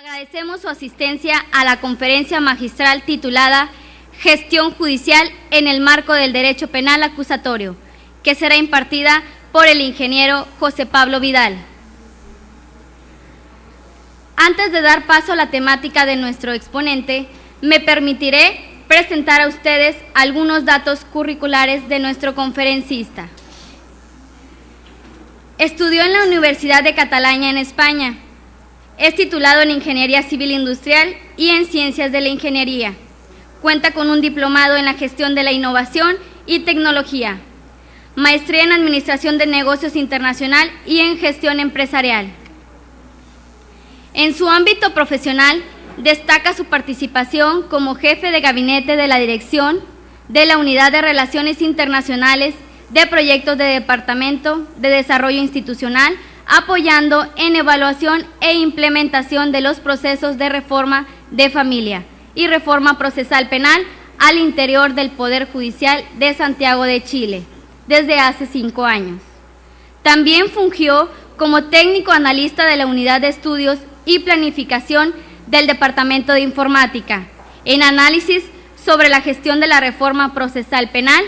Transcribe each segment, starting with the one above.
Agradecemos su asistencia a la conferencia magistral titulada Gestión Judicial en el marco del Derecho Penal Acusatorio, que será impartida por el ingeniero José Pablo Vidal. Antes de dar paso a la temática de nuestro exponente, me permitiré presentar a ustedes algunos datos curriculares de nuestro conferencista. Estudió en la Universidad de Cataluña en España. Es titulado en Ingeniería Civil Industrial y en Ciencias de la Ingeniería. Cuenta con un diplomado en la Gestión de la Innovación y Tecnología, maestría en Administración de Negocios Internacional y en Gestión Empresarial. En su ámbito profesional, destaca su participación como jefe de gabinete de la Dirección de la Unidad de Relaciones Internacionales de Proyectos de Departamento de Desarrollo Institucional, apoyando en evaluación e implementación de los procesos de reforma de familia y reforma procesal penal al interior del Poder Judicial de Santiago de Chile, desde hace 5 años. También fungió como técnico analista de la Unidad de Estudios y Planificación del Departamento de Informática, en análisis sobre la gestión de la reforma procesal penal,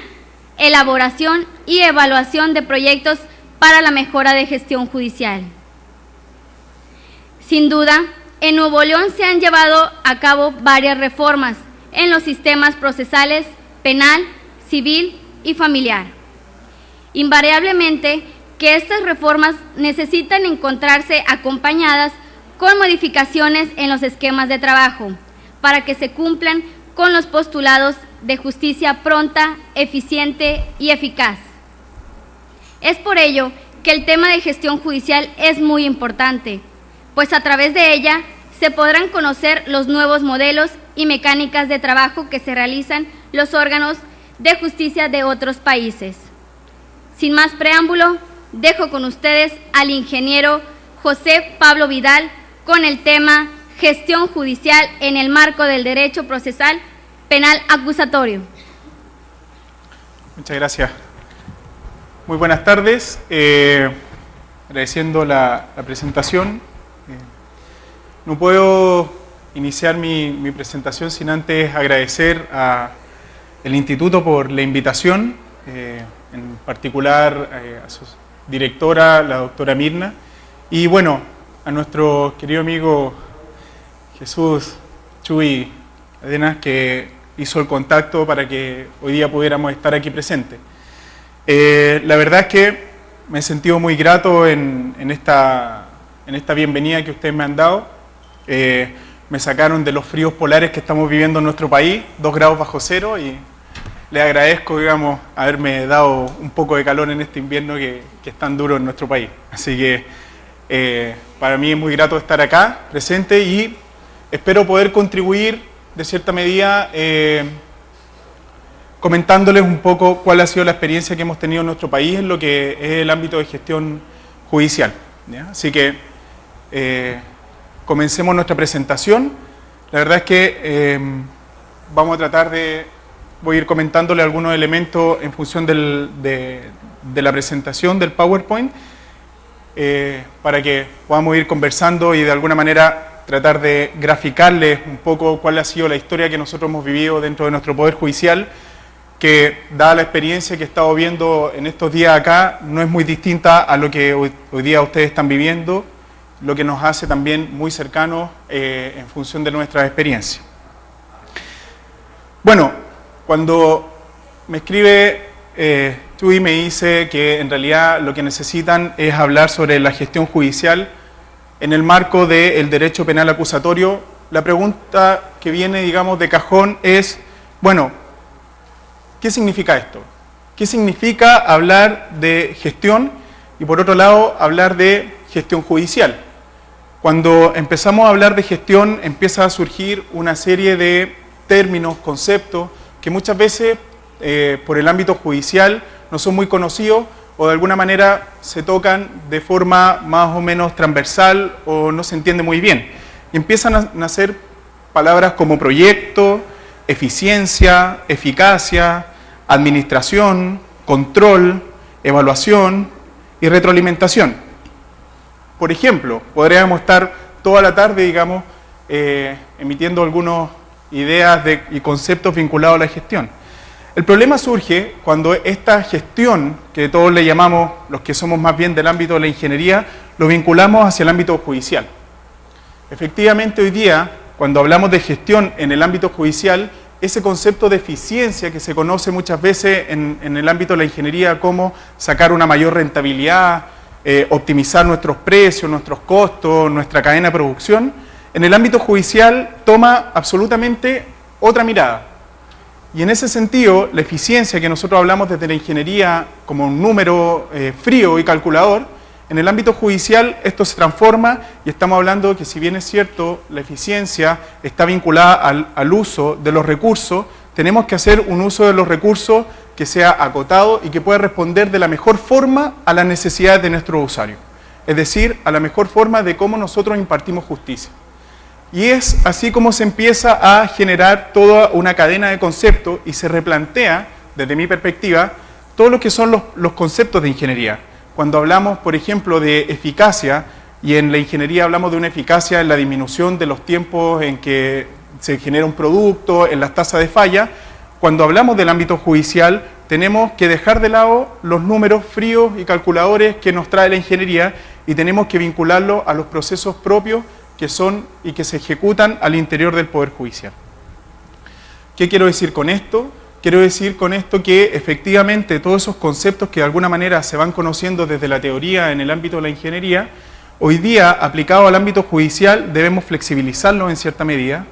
elaboración y evaluación de proyectos para la mejora de gestión judicial. Sin duda, en Nuevo León se han llevado a cabo varias reformas en los sistemas procesales penal, civil y familiar. Invariablemente que estas reformas necesitan encontrarse acompañadas con modificaciones en los esquemas de trabajo para que se cumplan con los postulados de justicia pronta, eficiente y eficaz. Es por ello que el tema de gestión judicial es muy importante, pues a través de ella se podrán conocer los nuevos modelos y mecánicas de trabajo que se realizan los órganos de justicia de otros países. Sin más preámbulo, dejo con ustedes al ingeniero José Pablo Vidal con el tema Gestión Judicial en el marco del Derecho Procesal Penal Acusatorio. Muchas gracias. Muy buenas tardes. Agradeciendo la presentación. No puedo iniciar mi presentación sin antes agradecer al Instituto por la invitación, en particular a su directora, la doctora Mirna, y bueno, a nuestro querido amigo Jesús Chuy Adenas, que hizo el contacto para que hoy día pudiéramos estar aquí presentes. La verdad es que me he sentido muy grato en esta bienvenida que ustedes me han dado. Me sacaron de los fríos polares que estamos viviendo en nuestro país, 2 grados bajo cero, y les agradezco, digamos, haberme dado un poco de calor en este invierno que es tan duro en nuestro país. Así que para mí es muy grato estar acá, presente, y espero poder contribuir de cierta medida comentándoles un poco cuál ha sido la experiencia que hemos tenido en nuestro país en lo que es el ámbito de gestión judicial, ¿ya? Así que comencemos nuestra presentación. La verdad es que vamos a tratar voy a ir comentándole algunos elementos en función de la presentación del PowerPoint, para que podamos ir conversando y de alguna manera tratar de graficarles un poco cuál ha sido la historia que nosotros hemos vivido dentro de nuestro Poder Judicial, que dada la experiencia que he estado viendo en estos días acá, no es muy distinta a lo que hoy día ustedes están viviendo, lo que nos hace también muy cercanos en función de nuestra experiencia. Bueno, cuando me escribe Chuy, me dice que en realidad lo que necesitan es hablar sobre la gestión judicial en el marco del derecho penal acusatorio. La pregunta que viene, digamos, de cajón es, bueno, ¿qué significa esto? ¿Qué significa hablar de gestión y, por otro lado, hablar de gestión judicial? Cuando empezamos a hablar de gestión, empieza a surgir una serie de términos, conceptos, que muchas veces, por el ámbito judicial, no son muy conocidos o de alguna manera se tocan de forma más o menos transversal o no se entiende muy bien. Y empiezan a nacer palabras como proyecto, eficiencia, eficacia, administración, control, evaluación y retroalimentación. Por ejemplo, podríamos estar toda la tarde, digamos, emitiendo algunas ideas y conceptos vinculados a la gestión. El problema surge cuando esta gestión, que todos le llamamos, los que somos más bien del ámbito de la ingeniería, lo vinculamos hacia el ámbito judicial. Efectivamente, hoy día, cuando hablamos de gestión en el ámbito judicial, ese concepto de eficiencia que se conoce muchas veces en el ámbito de la ingeniería como sacar una mayor rentabilidad, optimizar nuestros precios, nuestros costos, nuestra cadena de producción, en el ámbito judicial toma absolutamente otra mirada. Y en ese sentido, la eficiencia que nosotros hablamos desde la ingeniería como un número frío y calculador, en el ámbito judicial esto se transforma y estamos hablando de que, si bien es cierto, la eficiencia está vinculada al uso de los recursos, tenemos que hacer un uso de los recursos que sea acotado y que pueda responder de la mejor forma a las necesidades de nuestros usuarios. Es decir, a la mejor forma de cómo nosotros impartimos justicia. Y es así como se empieza a generar toda una cadena de conceptos y se replantea, desde mi perspectiva, todo lo que son los conceptos de ingeniería. Cuando hablamos, por ejemplo, de eficacia, y en la ingeniería hablamos de una eficacia en la disminución de los tiempos en que se genera un producto, en las tasas de falla, cuando hablamos del ámbito judicial, tenemos que dejar de lado los números fríos y calculadores que nos trae la ingeniería y tenemos que vincularlo a los procesos propios que son y que se ejecutan al interior del Poder Judicial. ¿Qué quiero decir con esto? Quiero decir con esto que efectivamente todos esos conceptos que de alguna manera se van conociendo desde la teoría en el ámbito de la ingeniería, hoy día aplicados al ámbito judicial debemos flexibilizarlo en cierta medida,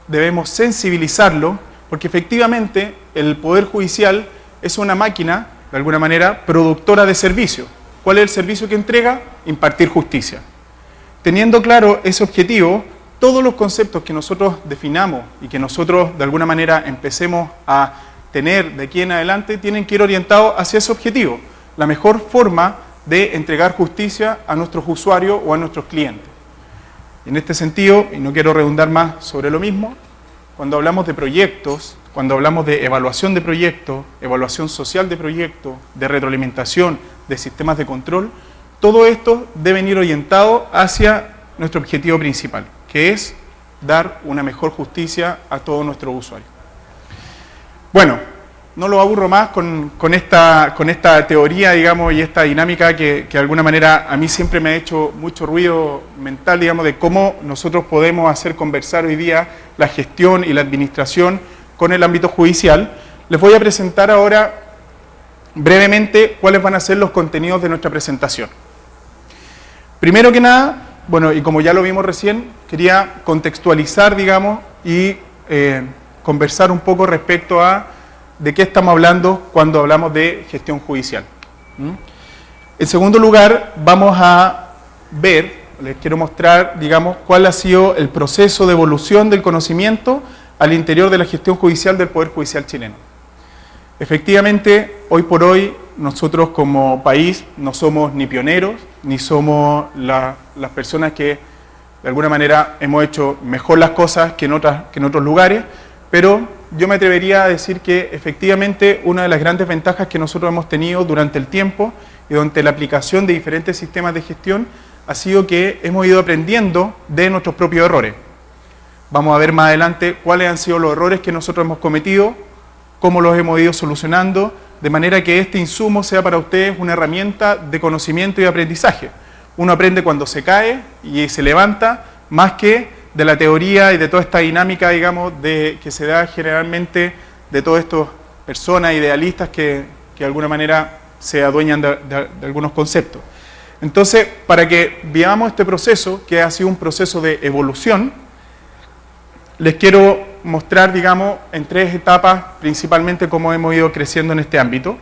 debemos sensibilizarlo, porque efectivamente el Poder Judicial es una máquina, de alguna manera, productora de servicios. ¿Cuál es el servicio que entrega? Impartir justicia. Teniendo claro ese objetivo, todos los conceptos que nosotros definamos y que nosotros de alguna manera empecemos a tener de aquí en adelante tienen que ir orientados hacia ese objetivo, la mejor forma de entregar justicia a nuestros usuarios o a nuestros clientes. Y en este sentido, y no quiero redundar más sobre lo mismo, cuando hablamos de proyectos, cuando hablamos de evaluación de proyectos, evaluación social de proyectos, de retroalimentación, de sistemas de control, todo esto debe ir orientado hacia nuestro objetivo principal, que es dar una mejor justicia a todos nuestros usuarios. Bueno, no lo aburro más con esta teoría, digamos, y esta dinámica que de alguna manera a mí siempre me ha hecho mucho ruido mental, digamos, de cómo nosotros podemos hacer conversar hoy día la gestión y la administración con el ámbito judicial. Les voy a presentar ahora brevemente cuáles van a ser los contenidos de nuestra presentación. Primero que nada, bueno, y como ya lo vimos recién, quería contextualizar, digamos, y conversar un poco respecto a de qué estamos hablando cuando hablamos de gestión judicial. En segundo lugar, vamos a ver, les quiero mostrar, digamos, cuál ha sido el proceso de evolución del conocimiento al interior de la gestión judicial del Poder Judicial chileno. Efectivamente, hoy por hoy, nosotros como país no somos ni pioneros, ni somos las personas que de alguna manera hemos hecho mejor las cosas que en otros lugares, pero yo me atrevería a decir que efectivamente una de las grandes ventajas que nosotros hemos tenido durante el tiempo y durante la aplicación de diferentes sistemas de gestión ha sido que hemos ido aprendiendo de nuestros propios errores. Vamos a ver más adelante cuáles han sido los errores que nosotros hemos cometido, cómo los hemos ido solucionando, de manera que este insumo sea para ustedes una herramienta de conocimiento y de aprendizaje. Uno aprende cuando se cae y se levanta, más que de la teoría y de toda esta dinámica, digamos, que se da generalmente de todas estas personas idealistas que de alguna manera se adueñan de algunos conceptos. Entonces, para que veamos este proceso, que ha sido un proceso de evolución, les quiero mostrar, digamos, en 3 etapas, principalmente cómo hemos ido creciendo en este ámbito,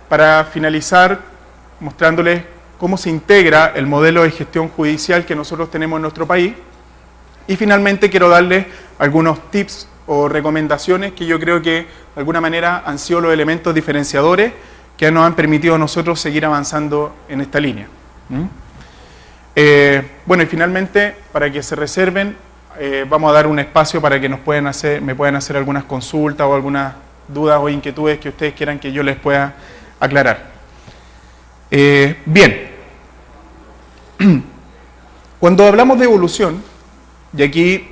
para finalizar mostrándoles cómo se integra el modelo de gestión judicial que nosotros tenemos en nuestro país, y finalmente quiero darles algunos tips o recomendaciones que yo creo que de alguna manera han sido los elementos diferenciadores que nos han permitido a nosotros seguir avanzando en esta línea. Bueno, y finalmente, para que se reserven, vamos a dar un espacio para que me puedan hacer algunas consultas o algunas dudas o inquietudes que ustedes quieran que yo les pueda aclarar. Bien, cuando hablamos de evolución, Y aquí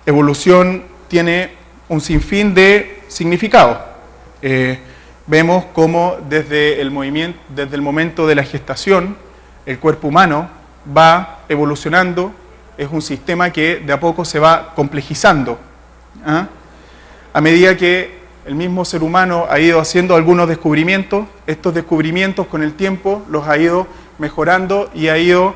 evolución tiene un sinfín de significados. Vemos cómo desde el momento de la gestación, el cuerpo humano va evolucionando, es un sistema que de a poco se va complejizando. A medida que el mismo ser humano ha ido haciendo algunos descubrimientos, estos descubrimientos con el tiempo los ha ido mejorando y ha ido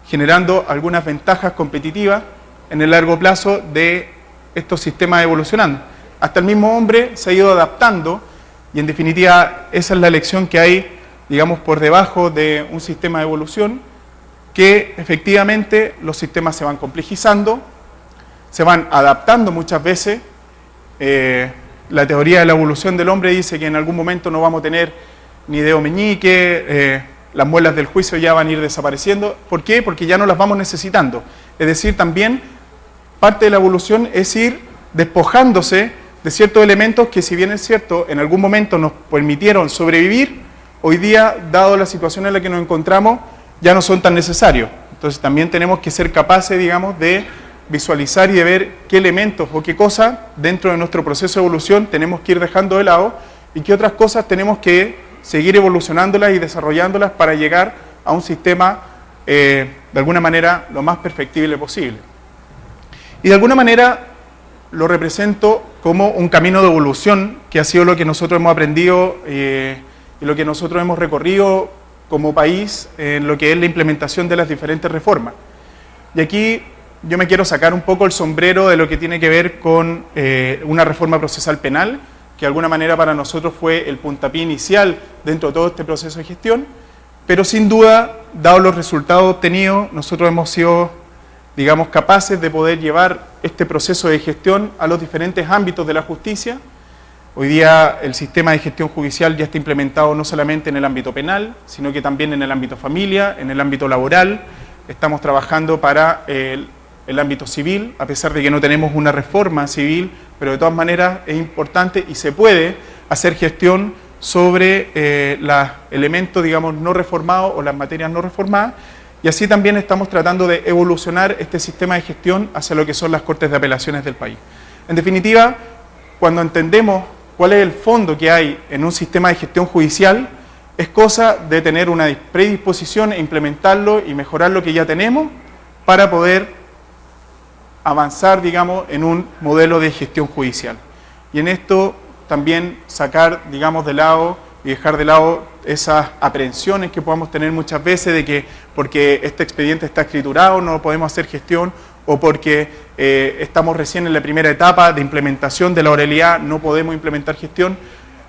generando algunas ventajas competitivas en el largo plazo de estos sistemas evolucionando. Hasta el mismo hombre se ha ido adaptando y en definitiva esa es la lección que hay, digamos, por debajo de un sistema de evolución, que efectivamente los sistemas se van complejizando, se van adaptando muchas veces. La teoría de la evolución del hombre dice que en algún momento no vamos a tener ni dedo meñique, las muelas del juicio ya van a ir desapareciendo. ¿Por qué? Porque ya no las vamos necesitando. Es decir, también parte de la evolución es ir despojándose de ciertos elementos que, si bien es cierto, en algún momento nos permitieron sobrevivir, hoy día, dado la situación en la que nos encontramos, ya no son tan necesarios. Entonces también tenemos que ser capaces, digamos, de visualizar y de ver qué elementos o qué cosas dentro de nuestro proceso de evolución tenemos que ir dejando de lado y qué otras cosas tenemos que seguir evolucionándolas y desarrollándolas para llegar a un sistema de alguna manera lo más perfectible posible. Y de alguna manera lo represento como un camino de evolución, que ha sido lo que nosotros hemos aprendido y lo que nosotros hemos recorrido como país en lo que es la implementación de las diferentes reformas. Y aquí yo me quiero sacar un poco el sombrero de lo que tiene que ver con una reforma procesal penal, que de alguna manera para nosotros fue el puntapié inicial dentro de todo este proceso de gestión, pero sin duda, dado los resultados obtenidos, nosotros hemos sido, digamos, capaces de poder llevar este proceso de gestión a los diferentes ámbitos de la justicia. Hoy día el sistema de gestión judicial ya está implementado no solamente en el ámbito penal, sino que también en el ámbito familia, en el ámbito laboral. Estamos trabajando para el ámbito civil, a pesar de que no tenemos una reforma civil, pero de todas maneras es importante y se puede hacer gestión sobre los elementos, digamos, no reformados o las materias no reformadas, y así también estamos tratando de evolucionar este sistema de gestión hacia lo que son las Cortes de Apelaciones del país. En definitiva, cuando entendemos cuál es el fondo que hay en un sistema de gestión judicial, es cosa de tener una predisposición e implementarlo y mejorar lo que ya tenemos para poder avanzar, digamos, en un modelo de gestión judicial. Y en esto también sacar, digamos, de lado y dejar de lado esas aprehensiones que podamos tener muchas veces de que porque este expediente está escriturado no podemos hacer gestión, o porque estamos recién en la primera etapa de implementación de la oralidad no podemos implementar gestión.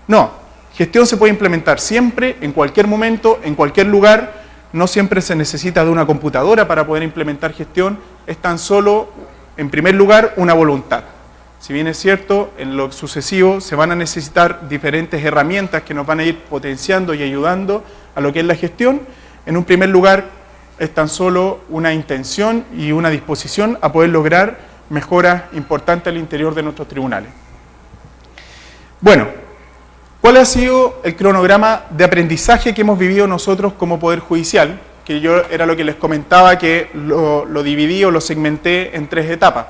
No, gestión se puede implementar siempre, en cualquier momento, en cualquier lugar. No siempre se necesita de una computadora para poder implementar gestión, es tan solo, en primer lugar, una voluntad. Si bien es cierto, en lo sucesivo se van a necesitar diferentes herramientas que nos van a ir potenciando y ayudando a lo que es la gestión. En un primer lugar, es tan solo una intención y una disposición a poder lograr mejoras importantes al interior de nuestros tribunales. Bueno, ¿cuál ha sido el cronograma de aprendizaje que hemos vivido nosotros como Poder Judicial? Que yo era lo que les comentaba, que lo dividí o lo segmenté en 3 etapas.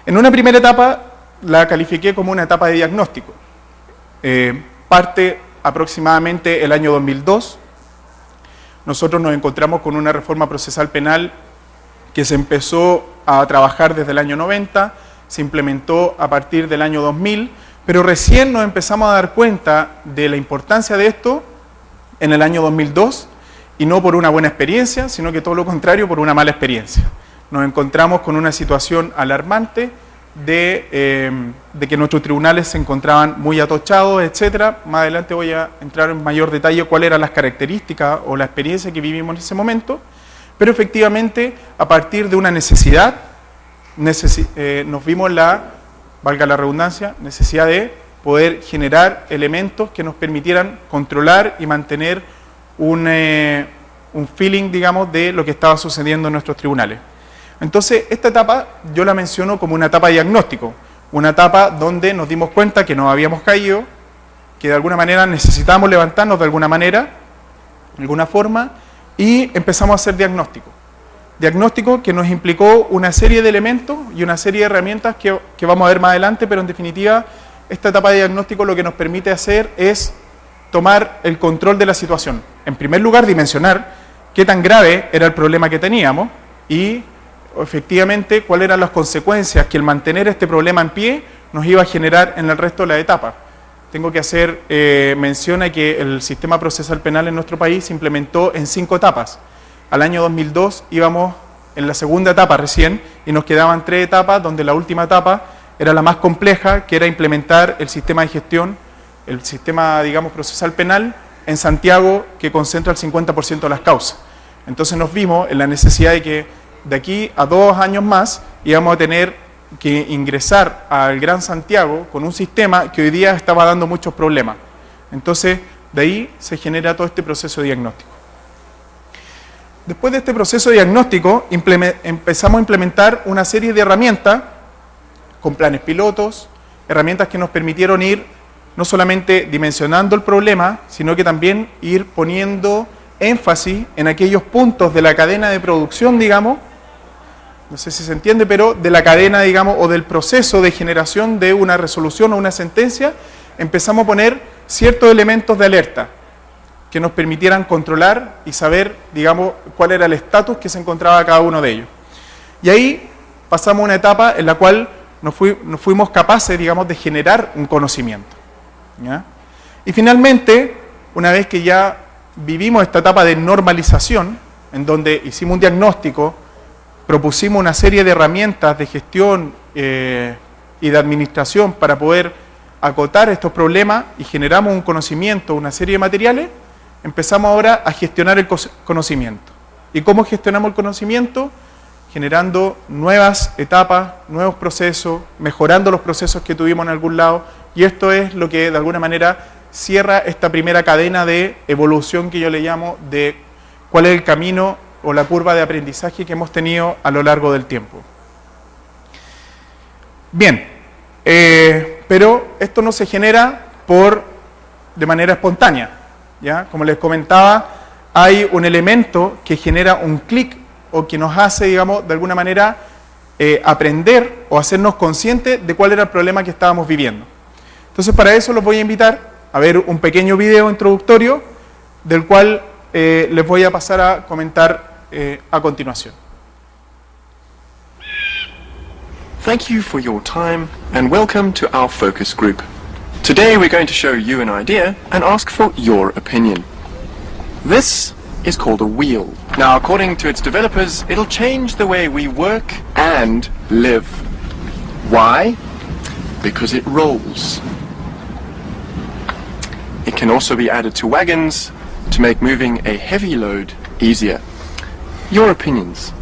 En una primera etapa la califiqué como una etapa de diagnóstico. Parte aproximadamente el año 2002. Nosotros nos encontramos con una reforma procesal penal que se empezó a trabajar desde el año 90, se implementó a partir del año 2000, pero recién nos empezamos a dar cuenta de la importancia de esto en el año 2002, y no por una buena experiencia, sino que todo lo contrario, por una mala experiencia. Nos encontramos con una situación alarmante de que nuestros tribunales se encontraban muy atochados, etcétera. Más adelante voy a entrar en mayor detalle cuáles eran las características o la experiencia que vivimos en ese momento, pero efectivamente, a partir de una necesidad, nos vimos valga la redundancia, necesidad de poder generar elementos que nos permitieran controlar y mantener un feeling, digamos, de lo que estaba sucediendo en nuestros tribunales. Entonces, esta etapa yo la menciono como una etapa de diagnóstico, una etapa donde nos dimos cuenta que nos habíamos caído, que de alguna manera necesitábamos levantarnos de alguna manera, de alguna forma, y empezamos a hacer diagnóstico. diagnóstico que nos implicó una serie de elementos y una serie de herramientas que vamos a ver más adelante, pero en definitiva esta etapa de diagnóstico lo que nos permite hacer es tomar el control de la situación. En primer lugar, dimensionar qué tan grave era el problema que teníamos y efectivamente cuáles eran las consecuencias que el mantener este problema en pie nos iba a generar en el resto de la etapa. Tengo que hacer mención a que el sistema procesal penal en nuestro país se implementó en 5 etapas. Al año 2002 íbamos en la segunda etapa recién y nos quedaban 3 etapas, donde la última etapa era la más compleja, que era implementar el sistema de gestión, el sistema, digamos, procesal penal en Santiago, que concentra el 50% de las causas. Entonces nos vimos en la necesidad de que de aquí a 2 años más íbamos a tener que ingresar al Gran Santiago con un sistema que hoy día estaba dando muchos problemas. Entonces, de ahí se genera todo este proceso de diagnóstico. Después de este proceso de diagnóstico, empezamos a implementar una serie de herramientas con planes pilotos, herramientas que nos permitieron ir no solamente dimensionando el problema, sino que también ir poniendo énfasis en aquellos puntos de la cadena de producción, digamos, no sé si se entiende, pero de la cadena, digamos, o del proceso de generación de una resolución o una sentencia, empezamos a poner ciertos elementos de alerta que nos permitieran controlar y saber, digamos, cuál era el estatus que se encontraba cada uno de ellos. Y ahí pasamos a una etapa en la cual nos fuimos capaces, digamos, de generar un conocimiento, ¿ya? Y finalmente, una vez que ya vivimos esta etapa de normalización, en donde hicimos un diagnóstico, propusimos una serie de herramientas de gestión y de administración para poder acotar estos problemas y generamos un conocimiento, una serie de materiales, empezamos ahora a gestionar el conocimiento. ¿Y cómo gestionamos el conocimiento? Generando nuevas etapas, nuevos procesos, mejorando los procesos que tuvimos en algún lado, y esto es lo que de alguna manera cierra esta primera cadena de evolución que yo le llamo de cuál es el camino o la curva de aprendizaje que hemos tenido a lo largo del tiempo. Bien, pero esto no se genera de manera espontánea, ¿ya? Como les comentaba, hay un elemento que genera un clic o que nos hace, digamos, de alguna manera aprender o hacernos conscientes de cuál era el problema que estábamos viviendo. Entonces, para eso los voy a invitar a ver un pequeño video introductorio del cual les voy a pasar a comentar a continuación. Thank you for your time and welcome to our focus group. Today we're going to show you an idea and ask for your opinion. This is called a wheel. Now, according to its developers, it'll change the way we work and live. Why? Because it rolls. It can also be added to wagons to make moving a heavy load easier. Your opinions?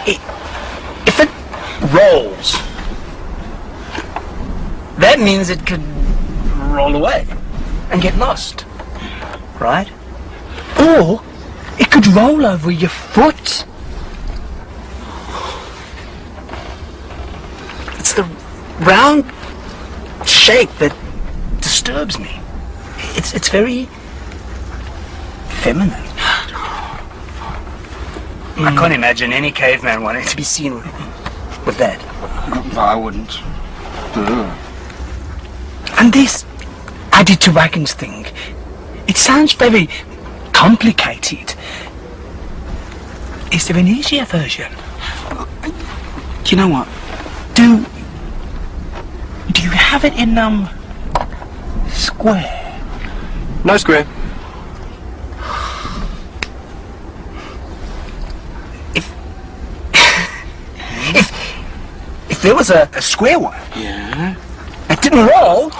If it rolls, that means it could roll away and get lost, right? Or it could roll over your foot. It's the round shape that disturbs me. It's very feminine. I can't imagine any caveman wanting to be seen with that. I wouldn't. And this added to wagons thing, it sounds very complicated. Is there an easier version? Do you know what? Do you have it in square? No square. If there was a square one, Yeah? it didn't roll.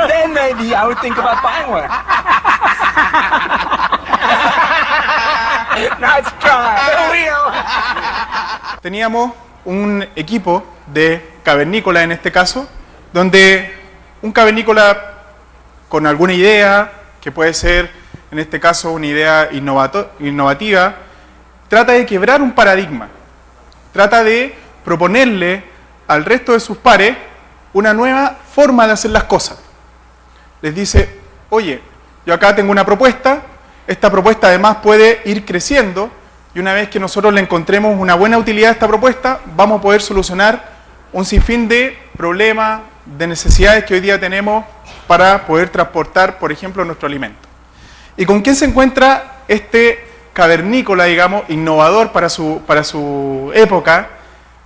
Then maybe I would think about buying one. Nice try. Teníamos un equipo de cavernícolas en este caso, donde un cavernícola con alguna idea, que puede ser en este caso una idea innovativa, trata de quebrar un paradigma, trata de proponerle al resto de sus pares una nueva forma de hacer las cosas. Les dice, oye, yo acá tengo una propuesta, esta propuesta además puede ir creciendo, y una vez que nosotros le encontremos una buena utilidad a esta propuesta, vamos a poder solucionar un sinfín de problemas, de necesidades que hoy día tenemos para poder transportar, por ejemplo, nuestro alimento. ¿Y con quién se encuentra este cavernícola, digamos, innovador para su época?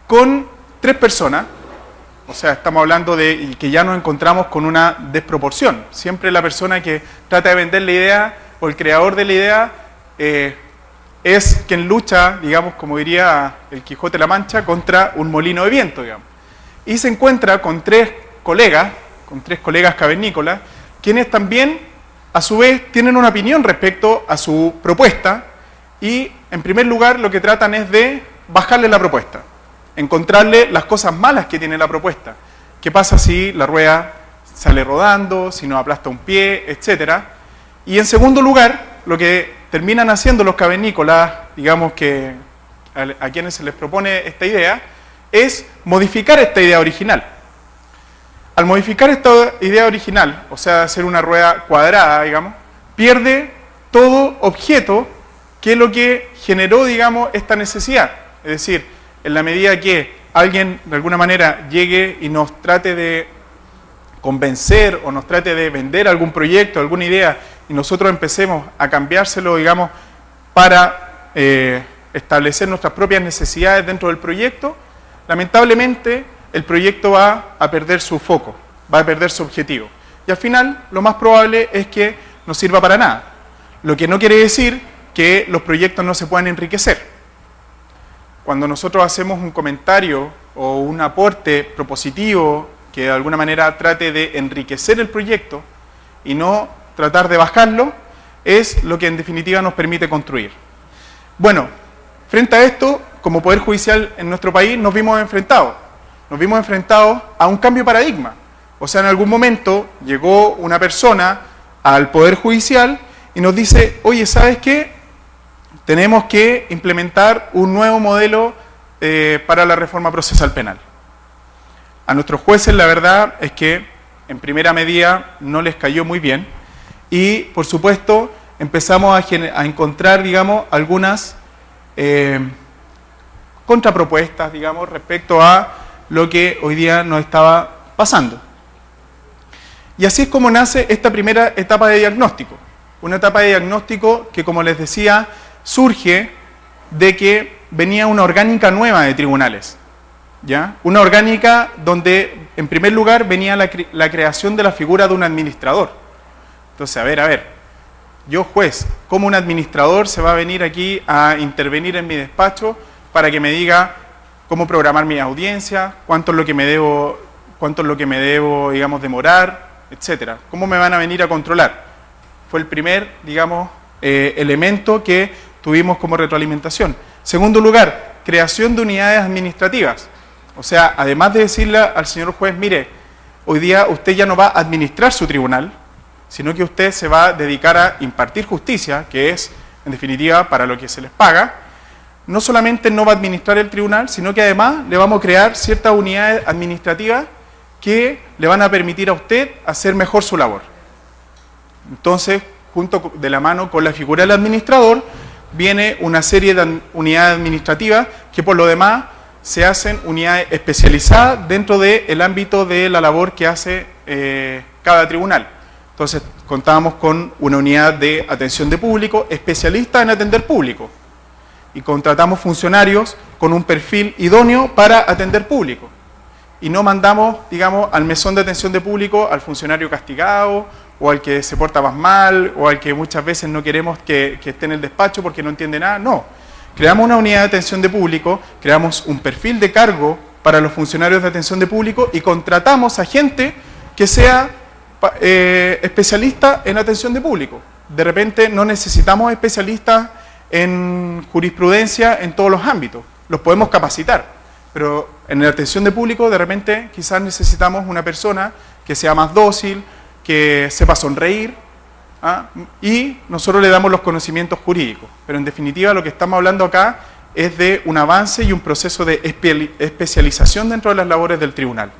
Con 3 personas. O sea, estamos hablando de que ya nos encontramos con una desproporción. Siempre la persona que trata de vender la idea o el creador de la idea es quien lucha, digamos, como diría el Quijote de la Mancha, contra un molino de viento, digamos. Y se encuentra con 3 colegas cavernícolas, quienes también, a su vez, tienen una opinión respecto a su propuesta y, en primer lugar, lo que tratan es de bajarle la propuesta, encontrarle las cosas malas que tiene la propuesta. ¿Qué pasa si la rueda sale rodando, si nos aplasta un pie, etcétera? Y en segundo lugar, lo que terminan haciendo los cavernícolas, digamos que a quienes se les propone esta idea, es modificar esta idea original. Al modificar esta idea original, o sea, hacer una rueda cuadrada, digamos, pierde todo objeto que es lo que generó, digamos, esta necesidad. Es decir, en la medida que alguien de alguna manera llegue y nos trate de convencer o nos trate de vender algún proyecto, alguna idea, y nosotros empecemos a cambiárselo, digamos, para establecer nuestras propias necesidades dentro del proyecto, lamentablemente el proyecto va a perder su foco, va a perder su objetivo. Y al final, lo más probable es que no sirva para nada. Lo que no quiere decir que los proyectos no se puedan enriquecer. Cuando nosotros hacemos un comentario o un aporte propositivo que de alguna manera trate de enriquecer el proyecto y no tratar de bajarlo, es lo que en definitiva nos permite construir. Bueno, frente a esto, como Poder Judicial en nuestro país nos vimos enfrentados a un cambio de paradigma. O sea, en algún momento llegó una persona al Poder Judicial y nos dice, oye, ¿sabes qué? Tenemos que implementar un nuevo modelo para la reforma procesal penal. A nuestros jueces la verdad es que en primera medida no les cayó muy bien y por supuesto empezamos a encontrar, digamos, algunas contrapropuestas, digamos, respecto a lo que hoy día nos estaba pasando. Y así es como nace esta primera etapa de diagnóstico. Una etapa de diagnóstico que, como les decía, surge de que venía una orgánica nueva de tribunales, ¿ya? Una orgánica donde, en primer lugar, venía la creación de la figura de un administrador. Entonces, a ver, yo juez, ¿cómo un administrador se va a venir aquí a intervenir en mi despacho para que me diga cómo programar mi audiencia, cuánto es lo que me debo, digamos, demorar, etcétera? ¿Cómo me van a venir a controlar? Fue el primer, digamos, elemento que tuvimos como retroalimentación. Segundo lugar, creación de unidades administrativas. O sea, además de decirle al señor juez, mire, hoy día usted ya no va a administrar su tribunal, sino que usted se va a dedicar a impartir justicia, que es, en definitiva, para lo que se les paga. No solamente no va a administrar el tribunal, sino que además le vamos a crear ciertas unidades administrativas que le van a permitir a usted hacer mejor su labor. Entonces, junto de la mano con la figura del administrador, viene una serie de unidades administrativas que por lo demás se hacen unidades especializadas dentro del ámbito de la labor que hace cada tribunal. Entonces, contábamos con una unidad de atención de público, especialista en atender público. Y contratamos funcionarios con un perfil idóneo para atender público. Y no mandamos, digamos, al mesón de atención de público al funcionario castigado, o al que se porta más mal, o al que muchas veces no queremos que esté en el despacho porque no entiende nada. No. Creamos una unidad de atención de público, creamos un perfil de cargo para los funcionarios de atención de público y contratamos a gente que sea especialista en atención de público. De repente no necesitamos especialistas en jurisprudencia en todos los ámbitos, los podemos capacitar, pero en la atención de público de repente quizás necesitamos una persona que sea más dócil, que sepa sonreír, y nosotros le damos los conocimientos jurídicos. Pero en definitiva lo que estamos hablando acá es de un avance y un proceso de especialización dentro de las labores del tribunal.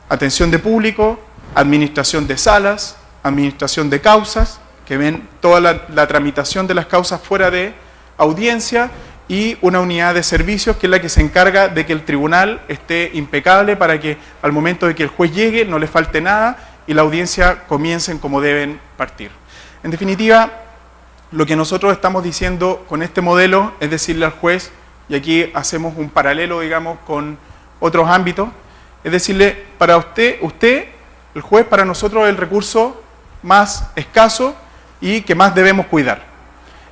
atención de público, administración de salas, administración de causas, que ven toda la tramitación de las causas fuera de audiencia, y una unidad de servicios que es la que se encarga de que el tribunal esté impecable para que al momento de que el juez llegue no le falte nada y la audiencia comiencen como deben partir. En definitiva, lo que nosotros estamos diciendo con este modelo es decirle al juez, y aquí hacemos un paralelo, digamos, con otros ámbitos, es decirle, para usted, el juez para nosotros es el recurso más escaso y que más debemos cuidar.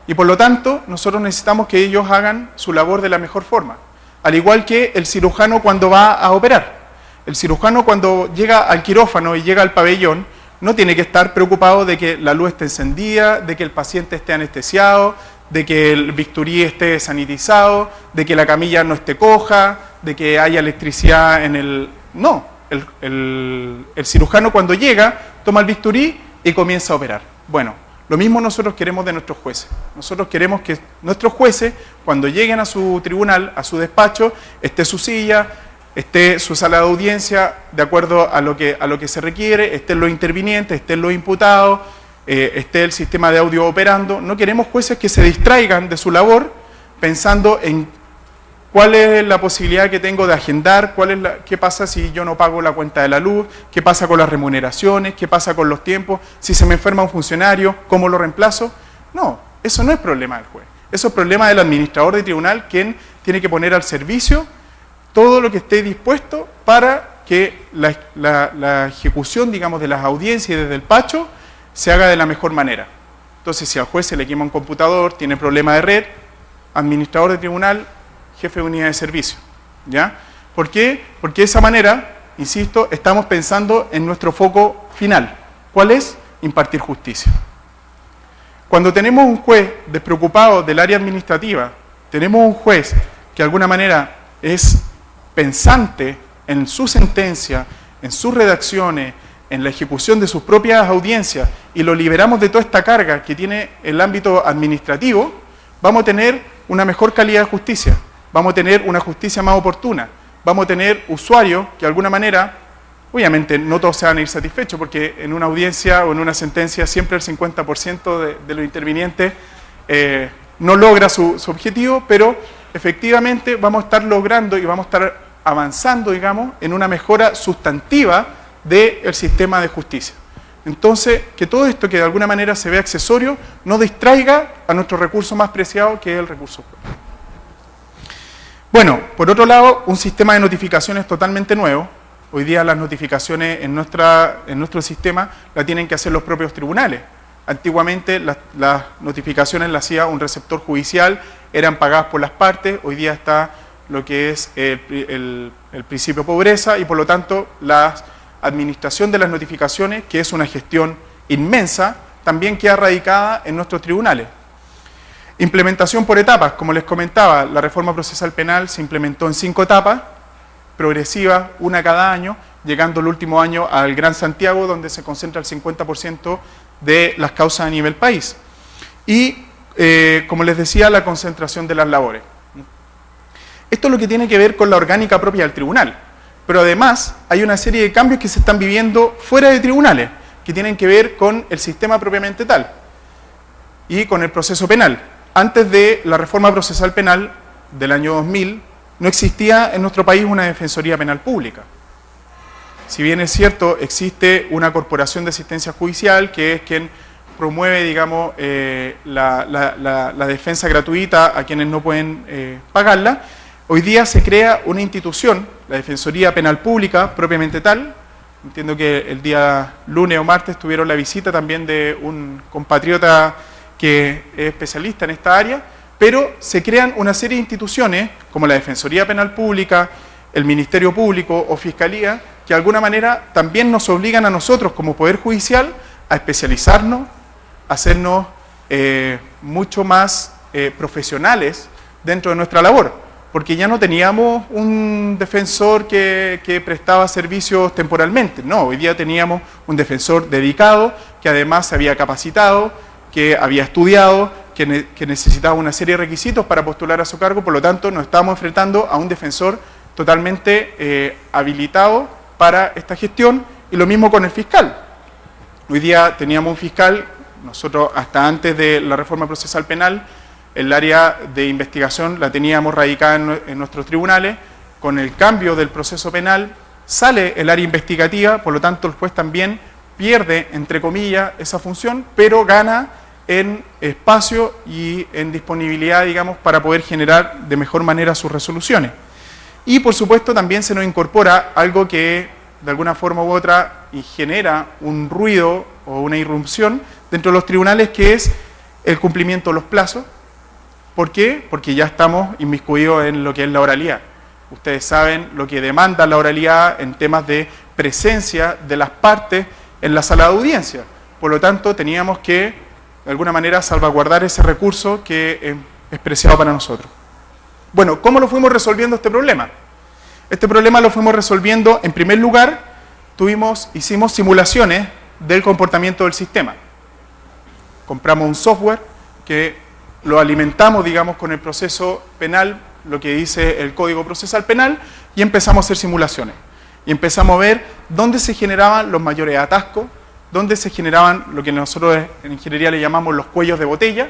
Y por lo tanto, nosotros necesitamos que ellos hagan su labor de la mejor forma. Al igual que el cirujano cuando va a operar. El cirujano cuando llega al quirófano y llega al pabellón, no tiene que estar preocupado de que la luz esté encendida, de que el paciente esté anestesiado, de que el bisturí esté sanitizado, de que la camilla no esté coja, de que haya electricidad en el... No, el cirujano cuando llega, toma el bisturí y comienza a operar. Bueno, lo mismo nosotros queremos de nuestros jueces. Nosotros queremos que nuestros jueces, cuando lleguen a su tribunal, a su despacho, esté su silla, esté su sala de audiencia de acuerdo a lo que se requiere, estén los intervinientes, estén los imputados, esté el sistema de audio operando. No queremos jueces que se distraigan de su labor pensando en cuál es la posibilidad que tengo de agendar, qué pasa si yo no pago la cuenta de la luz, qué pasa con las remuneraciones, qué pasa con los tiempos, si se me enferma un funcionario, ¿cómo lo reemplazo? No, eso no es problema del juez. Eso es problema del administrador de tribunal, quien tiene que poner al servicio todo lo que esté dispuesto para que la ejecución, digamos, de las audiencias y desde el despacho se haga de la mejor manera. Entonces, si al juez se le quema un computador, tiene problema de red, administrador de tribunal, jefe de unidad de servicio, ¿ya? ¿Por qué? Porque de esa manera, insisto, estamos pensando en nuestro foco final. ¿Cuál es? Impartir justicia. Cuando tenemos un juez despreocupado del área administrativa, tenemos un juez que de alguna manera es pensante en su sentencia, en sus redacciones, en la ejecución de sus propias audiencias, y lo liberamos de toda esta carga que tiene el ámbito administrativo, vamos a tener una mejor calidad de justicia. Vamos a tener una justicia más oportuna, vamos a tener usuarios que de alguna manera, obviamente no todos se van a ir satisfechos, porque en una audiencia o en una sentencia siempre el 50% de los intervinientes no logra su objetivo, pero efectivamente vamos a estar logrando y vamos a estar avanzando, digamos, en una mejora sustantiva del sistema de justicia. Entonces, que todo esto que de alguna manera se ve accesorio, no distraiga a nuestro recurso más preciado, que es el recurso juez. Bueno, por otro lado, un sistema de notificaciones totalmente nuevo. Hoy día las notificaciones en nuestro sistema las tienen que hacer los propios tribunales. Antiguamente las notificaciones las hacía un receptor judicial, eran pagadas por las partes. Hoy día está lo que es el principio de pobreza y por lo tanto la administración de las notificaciones, que es una gestión inmensa, también queda radicada en nuestros tribunales. Implementación por etapas, como les comentaba, la reforma procesal penal se implementó en 5 etapas, progresivas, una cada año, llegando el último año al Gran Santiago, donde se concentra el 50% de las causas a nivel país. Y, como les decía, la concentración de las labores. Esto es lo que tiene que ver con la orgánica propia del tribunal, pero además hay una serie de cambios que se están viviendo fuera de tribunales, que tienen que ver con el sistema propiamente tal y con el proceso penal. Antes de la reforma procesal penal del año 2000, no existía en nuestro país una defensoría penal pública. Si bien es cierto, existe una corporación de asistencia judicial que es quien promueve, digamos, la defensa gratuita a quienes no pueden pagarla. Hoy día se crea una institución, la Defensoría Penal Pública, propiamente tal. Entiendo que el día lunes o martes tuvieron la visita también de un compatriota que es especialista en esta área, pero se crean una serie de instituciones, como la Defensoría Penal Pública, el Ministerio Público o Fiscalía, que de alguna manera también nos obligan a nosotros como Poder Judicial a especializarnos, a hacernos mucho más profesionales dentro de nuestra labor, porque ya no teníamos un defensor que prestaba servicios temporalmente, no, hoy día teníamos un defensor dedicado, que además se había capacitado, que había estudiado, que necesitaba una serie de requisitos para postular a su cargo, por lo tanto nos estábamos enfrentando a un defensor totalmente habilitado para esta gestión, y lo mismo con el fiscal. Hoy día teníamos un fiscal, nosotros hasta antes de la reforma procesal penal, el área de investigación la teníamos radicada en nuestros tribunales. Con el cambio del proceso penal sale el área investigativa, por lo tanto el juez también pierde, entre comillas, esa función, pero gana en espacio y en disponibilidad, digamos, para poder generar de mejor manera sus resoluciones. Y por supuesto también se nos incorpora algo que de alguna forma u otra y genera un ruido o una irrupción dentro de los tribunales, que es el cumplimiento de los plazos. ¿Por qué? Porque ya estamos inmiscuidos en lo que es la oralidad. Ustedes saben lo que demanda la oralidad en temas de presencia de las partes en la sala de audiencia. Por lo tanto, teníamos que, de alguna manera, salvaguardar ese recurso que es preciado para nosotros. Bueno, ¿cómo lo fuimos resolviendo este problema? Este problema lo fuimos resolviendo, en primer lugar, hicimos simulaciones del comportamiento del sistema. Compramos un software que lo alimentamos, digamos, con el proceso penal, lo que dice el Código Procesal Penal, y empezamos a hacer simulaciones. Y empezamos a ver dónde se generaban los mayores atascos, dónde se generaban lo que nosotros en ingeniería le llamamos los cuellos de botella,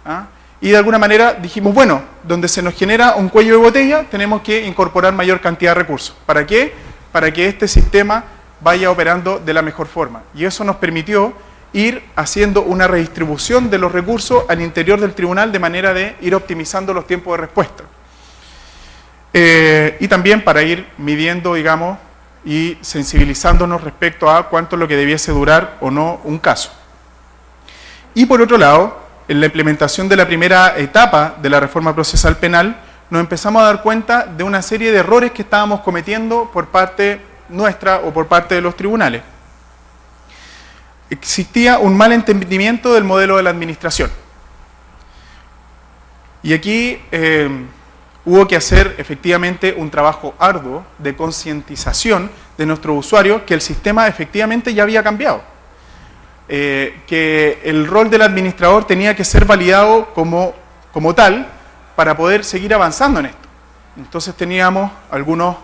¿ah? Y de alguna manera dijimos, bueno, donde se nos genera un cuello de botella, tenemos que incorporar mayor cantidad de recursos. ¿Para qué? Para que este sistema vaya operando de la mejor forma. Y eso nos permitió ir haciendo una redistribución de los recursos al interior del tribunal, de manera de ir optimizando los tiempos de respuesta. Y también para ir midiendo, digamos, y sensibilizándonos respecto a cuánto es lo que debiese durar o no un caso. Y por otro lado, en la implementación de la primera etapa de la reforma procesal penal, nos empezamos a dar cuenta de una serie de errores que estábamos cometiendo por parte nuestra o por parte de los tribunales. Existía un mal entendimiento del modelo de la administración. Y aquí hubo que hacer efectivamente un trabajo arduo de concientización de nuestros usuarios que el sistema efectivamente ya había cambiado. Que el rol del administrador tenía que ser validado como tal para poder seguir avanzando en esto. Entonces teníamos algunos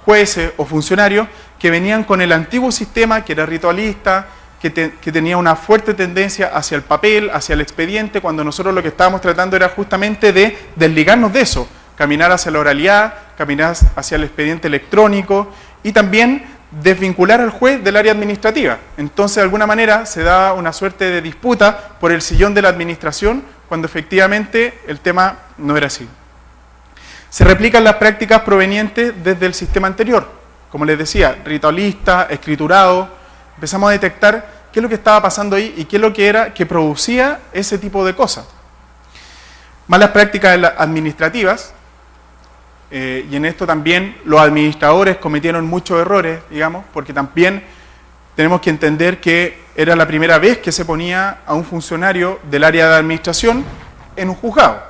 jueces o funcionarios que venían con el antiguo sistema, que era ritualista, que tenía una fuerte tendencia hacia el papel, hacia el expediente, cuando nosotros lo que estábamos tratando era justamente de desligarnos de eso, caminar hacia la oralidad, caminar hacia el expediente electrónico y también desvincular al juez del área administrativa. Entonces, de alguna manera, se da una suerte de disputa por el sillón de la administración, cuando efectivamente el tema no era así. Se replican las prácticas provenientes desde el sistema anterior. Como les decía, ritualista, escriturado. Empezamos a detectar qué es lo que estaba pasando ahí y qué es lo que era que producía ese tipo de cosas. Malas prácticas administrativas. Y en esto también los administradores cometieron muchos errores, digamos, porque también tenemos que entender que era la primera vez que se ponía a un funcionario del área de administración en un juzgado.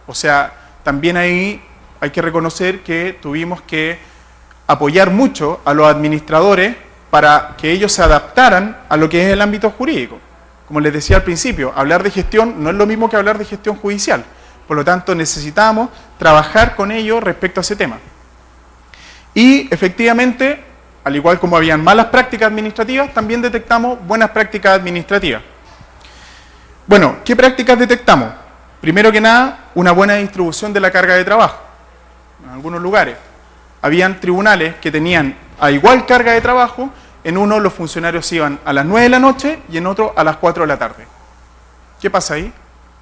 O sea, también ahí hay que reconocer que tuvimos que apoyar mucho a los administradores para que ellos se adaptaran a lo que es el ámbito jurídico. Como les decía al principio, hablar de gestión no es lo mismo que hablar de gestión judicial. Por lo tanto, necesitamos trabajar con ellos respecto a ese tema. Y efectivamente, al igual como habían malas prácticas administrativas, también detectamos buenas prácticas administrativas. Bueno, ¿qué prácticas detectamos? Primero que nada, una buena distribución de la carga de trabajo. En algunos lugares habían tribunales que tenían a igual carga de trabajo, en uno los funcionarios iban a las 9 de la noche y en otro a las 4 de la tarde. ¿Qué pasa ahí?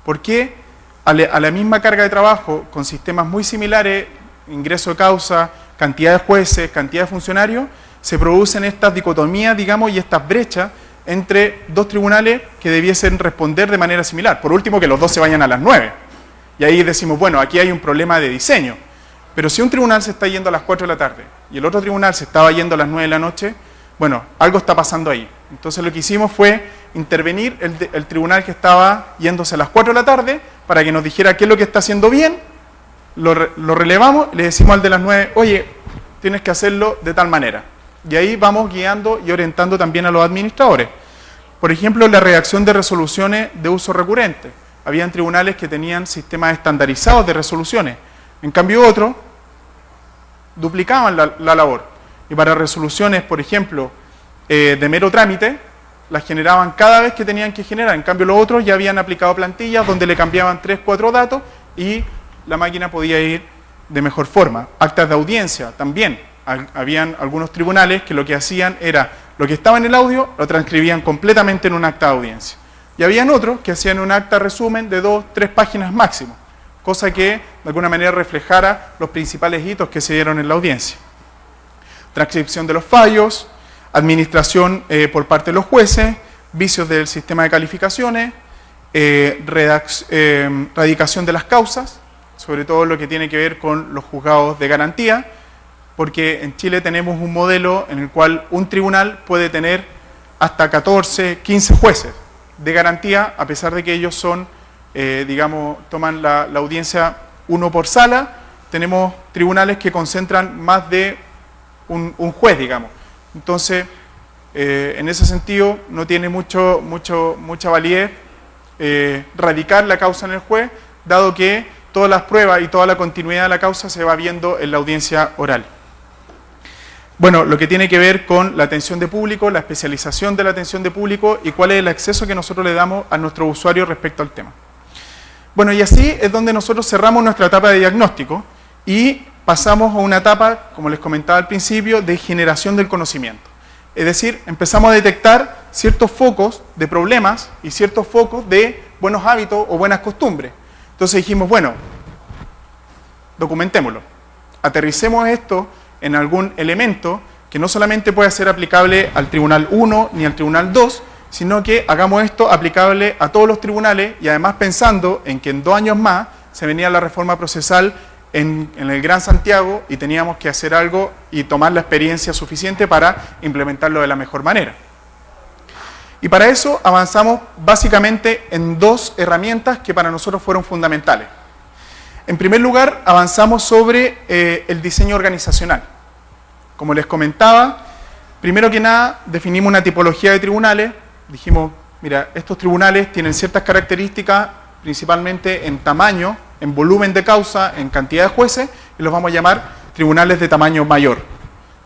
¿Por qué a la misma carga de trabajo, con sistemas muy similares, ingreso de causa, cantidad de jueces, cantidad de funcionarios, se producen estas dicotomías, digamos, y estas brechas entre dos tribunales que debiesen responder de manera similar? Por último, que los dos se vayan a las 9. Y ahí decimos, bueno, aquí hay un problema de diseño. Pero si un tribunal se está yendo a las 4 de la tarde y el otro tribunal se estaba yendo a las 9 de la noche, bueno, algo está pasando ahí. Entonces lo que hicimos fue intervenir el tribunal que estaba yéndose a las 4 de la tarde para que nos dijera qué es lo que está haciendo bien, lo relevamos, le decimos al de las 9, oye, tienes que hacerlo de tal manera. Y ahí vamos guiando y orientando también a los administradores. Por ejemplo, la redacción de resoluciones de uso recurrente. Habían tribunales que tenían sistemas estandarizados de resoluciones. En cambio otros duplicaban la labor. y para resoluciones, por ejemplo, de mero trámite, las generaban cada vez que tenían que generar. En cambio, los otros ya habían aplicado plantillas donde le cambiaban 3, 4 datos y la máquina podía ir de mejor forma. Actas de audiencia también. Habían algunos tribunales que lo que hacían era lo que estaba en el audio lo transcribían completamente en un acta de audiencia. Y habían otros que hacían un acta resumen de 2, 3 páginas máximo, cosa que de alguna manera reflejara los principales hitos que se dieron en la audiencia. Transcripción de los fallos, administración por parte de los jueces, vicios del sistema de calificaciones, radicación de las causas, sobre todo lo que tiene que ver con los juzgados de garantía, porque en Chile tenemos un modelo en el cual un tribunal puede tener hasta 14, 15 jueces de garantía, a pesar de que ellos son, toman la audiencia uno por sala. Tenemos tribunales que concentran más de un juez, digamos. Entonces, en ese sentido, no tiene mucha validez radicar la causa en el juez, dado que todas las pruebas y toda la continuidad de la causa se va viendo en la audiencia oral. Bueno, lo que tiene que ver con la atención de público, la especialización de la atención de público y cuál es el acceso que nosotros le damos a nuestros usuarios respecto al tema. Bueno, y así es donde nosotros cerramos nuestra etapa de diagnóstico y pasamos a una etapa, como les comentaba al principio, de generación del conocimiento. Es decir, empezamos a detectar ciertos focos de problemas y ciertos focos de buenos hábitos o buenas costumbres. Entonces dijimos, bueno, documentémoslo, aterricemos esto en algún elemento que no solamente pueda ser aplicable al Tribunal 1 ni al Tribunal 2, sino que hagamos esto aplicable a todos los tribunales y además pensando en que en 2 años más se venía la reforma procesal en el Gran Santiago y teníamos que hacer algo y tomar la experiencia suficiente para implementarlo de la mejor manera. Y para eso avanzamos básicamente en 2 herramientas que para nosotros fueron fundamentales. En primer lugar, avanzamos sobre el diseño organizacional. Como les comentaba, primero que nada definimos una tipología de tribunales. Dijimos, mira, estos tribunales tienen ciertas características, principalmente en tamaño, en volumen de causa, en cantidad de jueces, y los vamos a llamar tribunales de tamaño mayor.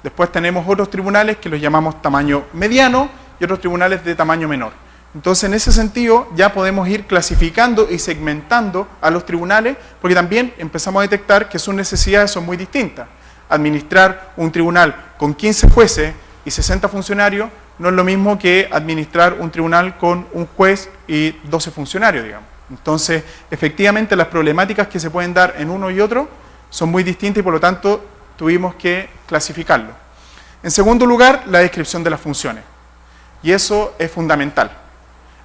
Después tenemos otros tribunales que los llamamos tamaño mediano y otros tribunales de tamaño menor. Entonces, en ese sentido, ya podemos ir clasificando y segmentando a los tribunales, porque también empezamos a detectar que sus necesidades son muy distintas. Administrar un tribunal con 15 jueces y 60 funcionarios no es lo mismo que administrar un tribunal con un juez y 12 funcionarios, digamos. Entonces, efectivamente, las problemáticas que se pueden dar en uno y otro son muy distintas y, por lo tanto, tuvimos que clasificarlo. En segundo lugar, la descripción de las funciones. Y eso es fundamental.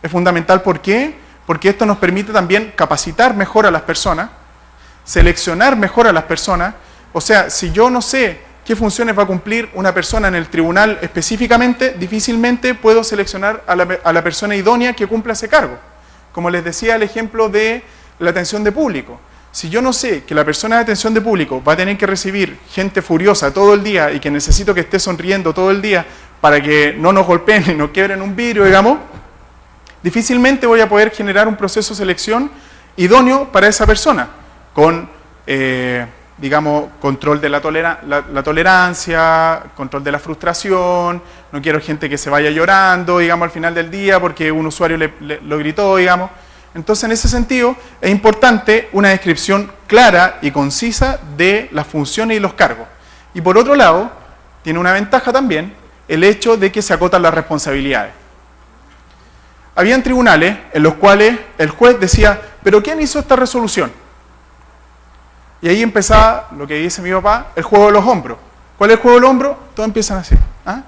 Es fundamental, ¿por qué? Porque esto nos permite también capacitar mejor a las personas, seleccionar mejor a las personas. O sea, si yo no sé qué funciones va a cumplir una persona en el tribunal específicamente, difícilmente puedo seleccionar a la persona idónea que cumpla ese cargo. Como les decía el ejemplo de la atención de público. Si yo no sé que la persona de atención de público va a tener que recibir gente furiosa todo el día y que necesito que esté sonriendo todo el día para que no nos golpeen y nos quiebren un vidrio, digamos, difícilmente voy a poder generar un proceso de selección idóneo para esa persona, con, control de la tolerancia, control de la frustración. No quiero gente que se vaya llorando, digamos, al final del día porque un usuario lo gritó, digamos. Entonces, en ese sentido, es importante una descripción clara y concisa de las funciones y los cargos. Y por otro lado, tiene una ventaja también el hecho de que se acotan las responsabilidades. Habían tribunales en los cuales el juez decía, ¿pero quién hizo esta resolución? Y ahí empezaba, lo que dice mi papá, el juego de los hombros. ¿Cuál es el juego de los hombros? Todos empiezan así. ¿Ah?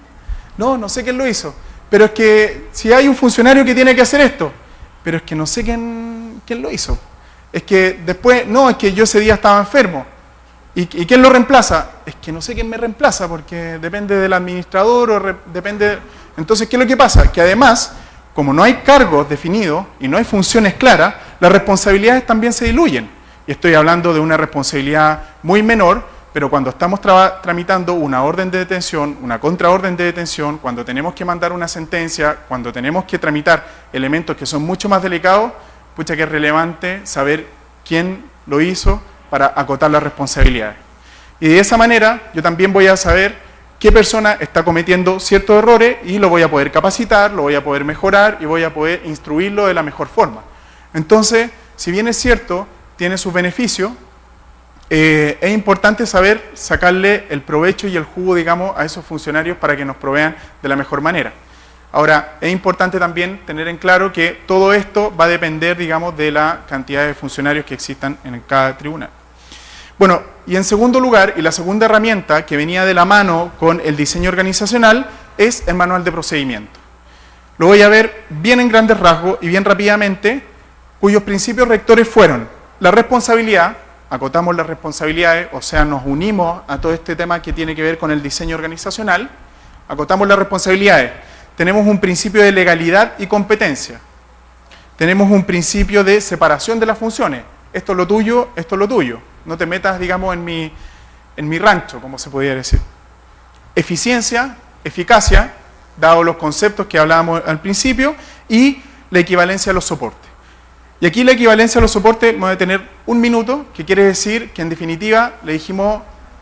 No sé quién lo hizo. Pero es que si hay un funcionario que tiene que hacer esto, pero es que no sé quién lo hizo. Es que después, no, es que yo ese día estaba enfermo. ¿Y quién lo reemplaza? Es que no sé quién me reemplaza, porque depende del administrador o depende... Entonces, ¿qué es lo que pasa? Que además, como no hay cargos definidos y no hay funciones claras, las responsabilidades también se diluyen. Y estoy hablando de una responsabilidad muy menor, pero cuando estamos tramitando una orden de detención, una contraorden de detención, cuando tenemos que mandar una sentencia, cuando tenemos que tramitar elementos que son mucho más delicados, pucha que es relevante saber quién lo hizo para acotar las responsabilidades. Y de esa manera yo también voy a saber qué persona está cometiendo ciertos errores y lo voy a poder capacitar, lo voy a poder mejorar y voy a poder instruirlo de la mejor forma. Entonces, si bien es cierto, tiene sus beneficios, es importante saber sacarle el provecho y el jugo, digamos, a esos funcionarios para que nos provean de la mejor manera. Ahora, es importante también tener en claro que todo esto va a depender, digamos, de la cantidad de funcionarios que existan en cada tribunal. Bueno, y en segundo lugar, y la segunda herramienta que venía de la mano con el diseño organizacional, es el manual de procedimiento. Lo voy a ver bien en grandes rasgos y bien rápidamente, cuyos principios rectores fueron la responsabilidad, acotamos las responsabilidades, o sea, nos unimos a todo este tema que tiene que ver con el diseño organizacional, acotamos las responsabilidades. Tenemos un principio de legalidad y competencia. Tenemos un principio de separación de las funciones. Esto es lo tuyo, esto es lo tuyo. No te metas, digamos, en mi rancho, como se podría decir. Eficiencia, eficacia, dado los conceptos que hablábamos al principio, y la equivalencia a los soportes. Y aquí la equivalencia a los soportes, me voy a tener un minuto, que quiere decir que en definitiva le dijimos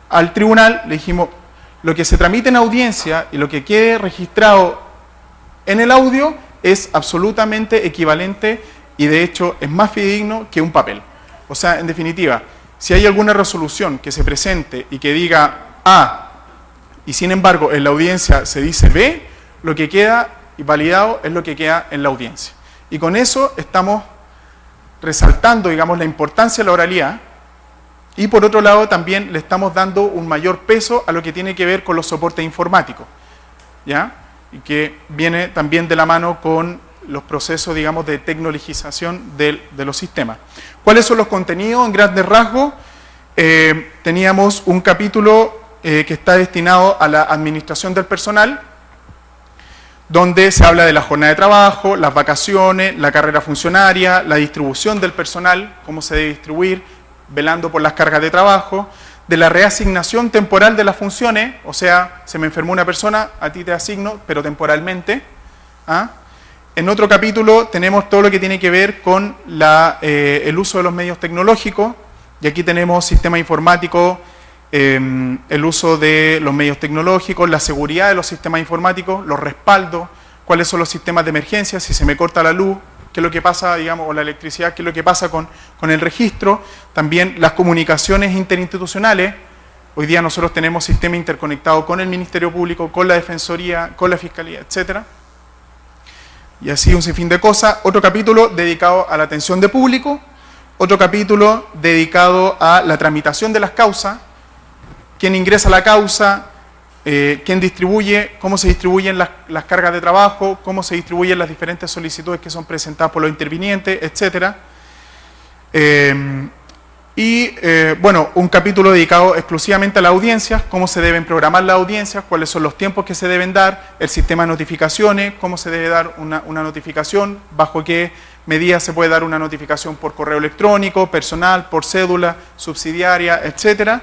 al tribunal, le dijimos, lo que se tramite en audiencia y lo que quede registrado en el audio es absolutamente equivalente y de hecho es más fidedigno que un papel. O sea, en definitiva, si hay alguna resolución que se presente y que diga A y sin embargo en la audiencia se dice B, lo que queda validado es lo que queda en la audiencia. Y con eso estamos resaltando, digamos, la importancia de la oralidad y por otro lado también le estamos dando un mayor peso a lo que tiene que ver con los soportes informáticos, ¿ya? Y que viene también de la mano con los procesos, digamos, de tecnologización de los sistemas. ¿Cuáles son los contenidos? En grandes rasgos, teníamos un capítulo que está destinado a la administración del personal, donde se habla de la jornada de trabajo, las vacaciones, la carrera funcionaria, la distribución del personal, cómo se debe distribuir, velando por las cargas de trabajo, de la reasignación temporal de las funciones, o sea, se me enfermó una persona, a ti te asigno, pero temporalmente. ¿Ah? En otro capítulo tenemos todo lo que tiene que ver con el uso de los medios tecnológicos, y aquí tenemos sistema informático, el uso de los medios tecnológicos, la seguridad de los sistemas informáticos, los respaldos, cuáles son los sistemas de emergencia, si se me corta la luz, qué es lo que pasa, digamos, o la electricidad, qué es lo que pasa con el registro, también las comunicaciones interinstitucionales. Hoy día nosotros tenemos sistema interconectado con el Ministerio Público, con la Defensoría, con la Fiscalía, etcétera. Y así un sinfín de cosas. Otro capítulo dedicado a la atención de público, otro capítulo dedicado a la tramitación de las causas, quién ingresa a la causa, quién distribuye, cómo se distribuyen las cargas de trabajo, cómo se distribuyen las diferentes solicitudes que son presentadas por los intervinientes, etc. Bueno, un capítulo dedicado exclusivamente a las audiencias, cómo se deben programar las audiencias, cuáles son los tiempos que se deben dar, el sistema de notificaciones, cómo se debe dar una notificación, bajo qué medidas se puede dar una notificación por correo electrónico, personal, por cédula, subsidiaria, etcétera.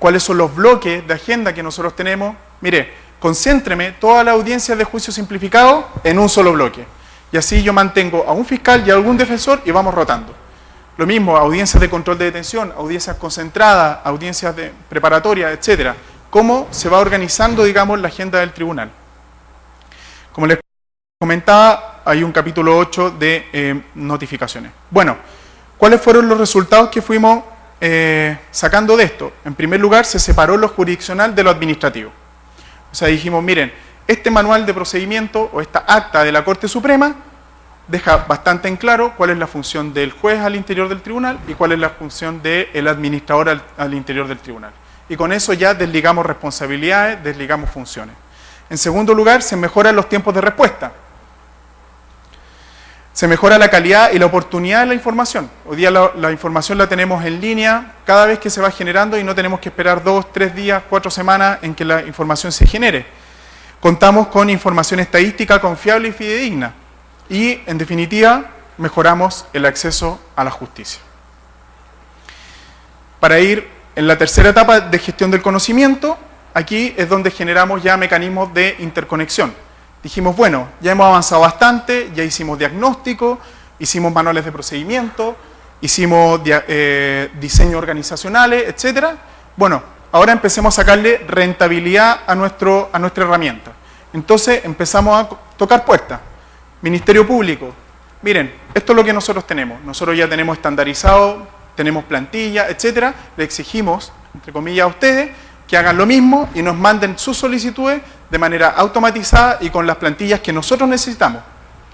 Cuáles son los bloques de agenda que nosotros tenemos. Mire, concéntreme todas las audiencias de juicio simplificado en un solo bloque. Y así yo mantengo a un fiscal y a algún defensor y vamos rotando. Lo mismo, audiencias de control de detención, audiencias concentradas, audiencias preparatorias, etcétera. ¿Cómo se va organizando, digamos, la agenda del tribunal? Como les comentaba, hay un capítulo 8 de notificaciones. Bueno, ¿cuáles fueron los resultados que fuimos sacando de esto? En primer lugar, se separó lo jurisdiccional de lo administrativo. O sea, dijimos, miren, este manual de procedimiento o esta acta de la Corte Suprema deja bastante en claro cuál es la función del juez al interior del tribunal y cuál es la función del administrador al interior del tribunal. Y con eso ya desligamos responsabilidades, desligamos funciones. En segundo lugar, se mejoran los tiempos de respuesta. Se mejora la calidad y la oportunidad de la información. Hoy día la información la tenemos en línea cada vez que se va generando y no tenemos que esperar 2, 3 días, 4 semanas en que la información se genere. Contamos con información estadística confiable y fidedigna. Y, en definitiva, mejoramos el acceso a la justicia. Para ir en la tercera etapa de gestión del conocimiento, aquí es donde generamos ya mecanismos de interconexión. Dijimos, bueno, ya hemos avanzado bastante, ya hicimos diagnóstico, hicimos manuales de procedimiento, hicimos diseños organizacionales, etc. Bueno, ahora empecemos a sacarle rentabilidad a nuestra herramienta. Entonces empezamos a tocar puertas. Ministerio Público, miren, esto es lo que nosotros tenemos. Nosotros ya tenemos estandarizado, tenemos plantilla, etcétera. Le exigimos, entre comillas, a ustedes que hagan lo mismo y nos manden sus solicitudes de manera automatizada y con las plantillas que nosotros necesitamos.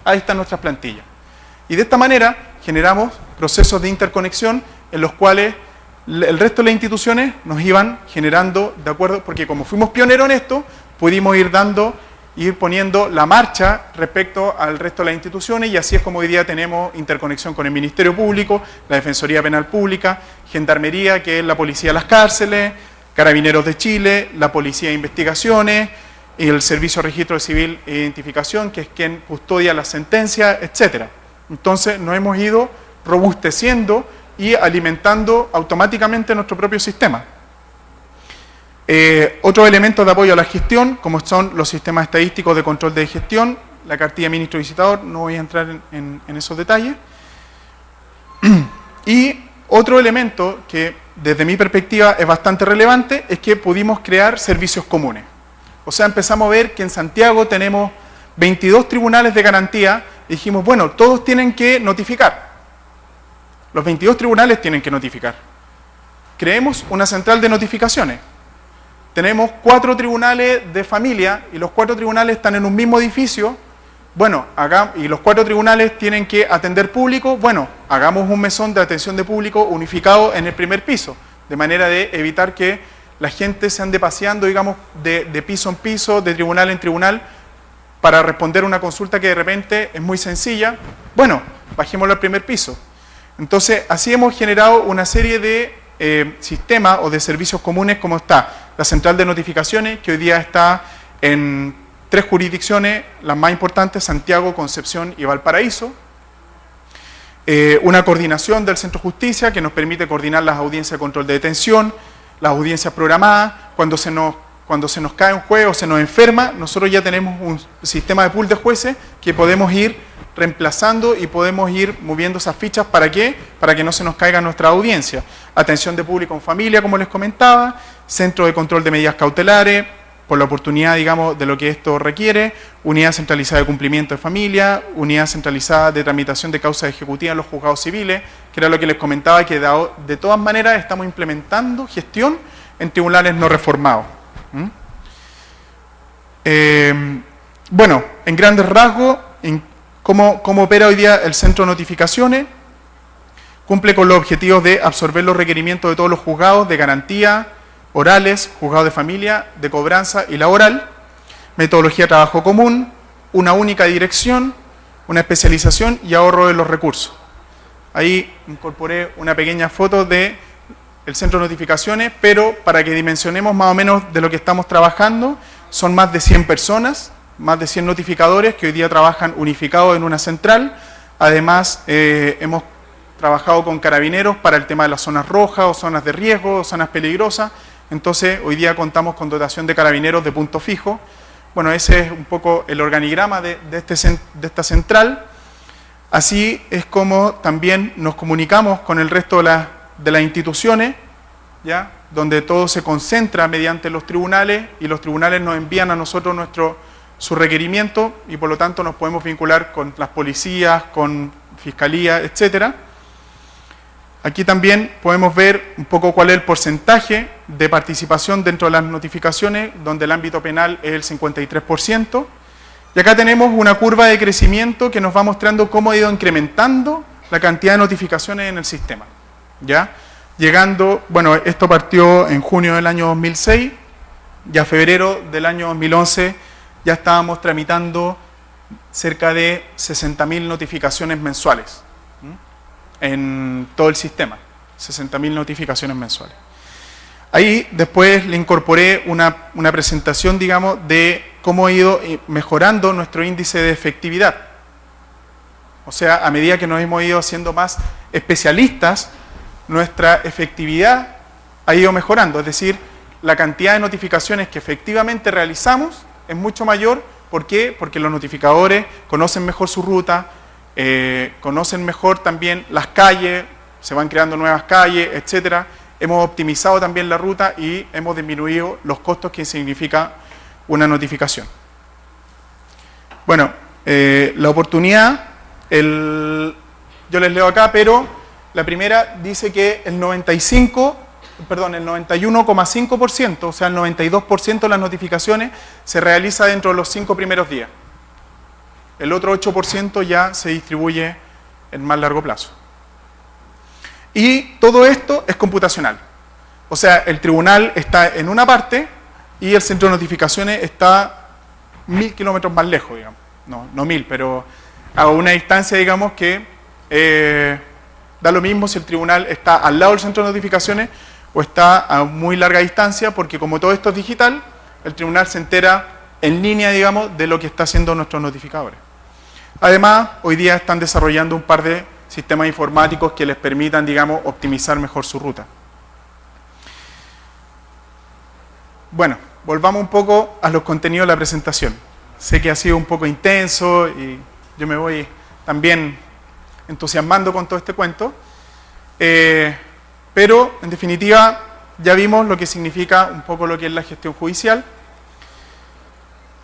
Ahí están nuestras plantillas. Y de esta manera generamos procesos de interconexión en los cuales el resto de las instituciones nos iban generando, de acuerdo, porque como fuimos pioneros en esto, pudimos ir poniendo la marcha respecto al resto de las instituciones, y así es como hoy día tenemos interconexión con el Ministerio Público, la Defensoría Penal Pública, Gendarmería, que es la Policía de las Cárceles, Carabineros de Chile, la Policía de Investigaciones, y el Servicio de Registro Civil e Identificación, que es quien custodia las sentencias, etcétera. Entonces nos hemos ido robusteciendo y alimentando automáticamente nuestro propio sistema. Otros elementos de apoyo a la gestión, como son los sistemas estadísticos de control de gestión, la cartilla ministro visitador, no voy a entrar en esos detalles. Y otro elemento que desde mi perspectiva es bastante relevante es que pudimos crear servicios comunes. O sea, empezamos a ver que en Santiago tenemos 22 tribunales de garantía y dijimos, bueno, todos tienen que notificar. Los 22 tribunales tienen que notificar. Creemos una central de notificaciones. Tenemos 4 tribunales de familia y los 4 tribunales están en un mismo edificio. Bueno, y los 4 tribunales tienen que atender público. Bueno, hagamos un mesón de atención de público unificado en el primer piso, de manera de evitar que la gente se ande paseando, digamos, de piso en piso, de tribunal en tribunal, para responder una consulta que de repente es muy sencilla. Bueno, bajémoslo al primer piso. Entonces, así hemos generado una serie de sistemas o de servicios comunes, como está la central de notificaciones, que hoy día está en 3 jurisdicciones, las más importantes, Santiago, Concepción y Valparaíso. Una coordinación del Centro de Justicia que nos permite coordinar las audiencias de control de detención, las audiencias programadas. Cuando se nos cae un juez o se nos enferma, nosotros ya tenemos un sistema de pool de jueces que podemos ir reemplazando y podemos ir moviendo esas fichas. ¿Para qué? Para que no se nos caiga nuestra audiencia. Atención de público en familia, como les comentaba, centro de control de medidas cautelares, por la oportunidad, digamos, de lo que esto requiere, unidad centralizada de cumplimiento de familia, unidad centralizada de tramitación de causas ejecutivas en los juzgados civiles, que era lo que les comentaba, que de todas maneras estamos implementando gestión en tribunales no reformados. Bueno, en grandes rasgos, ¿cómo opera hoy día el centro de notificaciones? Cumple con los objetivos de absorber los requerimientos de todos los juzgados de garantía, orales, juzgados de familia, de cobranza y laboral, metodología de trabajo común, una única dirección, una especialización y ahorro de los recursos. Ahí incorporé una pequeña foto del centro de notificaciones, pero para que dimensionemos más o menos de lo que estamos trabajando, son más de 100 personas, más de 100 notificadores que hoy día trabajan unificados en una central. Además, hemos trabajado con carabineros para el tema de las zonas rojas o zonas de riesgo o zonas peligrosas. Entonces, hoy día contamos con dotación de carabineros de punto fijo. Bueno, ese es un poco el organigrama de esta central. Así es como también nos comunicamos con el resto de las instituciones, ¿ya? Donde todo se concentra mediante los tribunales y los tribunales nos envían a nosotros su requerimiento y por lo tanto nos podemos vincular con las policías, con fiscalía, etcétera. Aquí también podemos ver un poco cuál es el porcentaje de participación dentro de las notificaciones, donde el ámbito penal es el 53%. Y acá tenemos una curva de crecimiento que nos va mostrando cómo ha ido incrementando la cantidad de notificaciones en el sistema, ¿ya? Llegando, bueno, esto partió en junio del año 2006, y a febrero del año 2011 ya estábamos tramitando cerca de 60.000 notificaciones mensuales en todo el sistema, 60.000 notificaciones mensuales. Ahí después le incorporé una presentación, digamos, de cómo ha ido mejorando nuestro índice de efectividad. O sea, a medida que nos hemos ido haciendo más especialistas, nuestra efectividad ha ido mejorando. Es decir, la cantidad de notificaciones que efectivamente realizamos es mucho mayor. ¿Por qué? Porque los notificadores conocen mejor su ruta, conocen mejor también las calles, se van creando nuevas calles, etcétera. hemos optimizado también la ruta y hemos disminuido los costos que significa una notificación. Bueno, la oportunidad, yo les leo acá, pero la primera dice que el 91,5%, o sea, el 92% de las notificaciones se realiza dentro de los 5 primeros días. El otro 8% ya se distribuye en más largo plazo. Y todo esto es computacional. O sea, el tribunal está en una parte y el centro de notificaciones está 1000 kilómetros más lejos, digamos. No 1000, pero a una distancia, digamos, que da lo mismo si el tribunal está al lado del centro de notificaciones o está a muy larga distancia, porque como todo esto es digital, el tribunal se entera en línea, digamos, de lo que está haciendo nuestros notificadores. Además, hoy día están desarrollando un par de sistemas informáticos que les permitan, digamos, optimizar mejor su ruta. Bueno, volvamos un poco a los contenidos de la presentación. Sé que ha sido un poco intenso y yo me voy también entusiasmando con todo este cuento, pero en definitiva ya vimos lo que significa un poco lo que es la gestión judicial,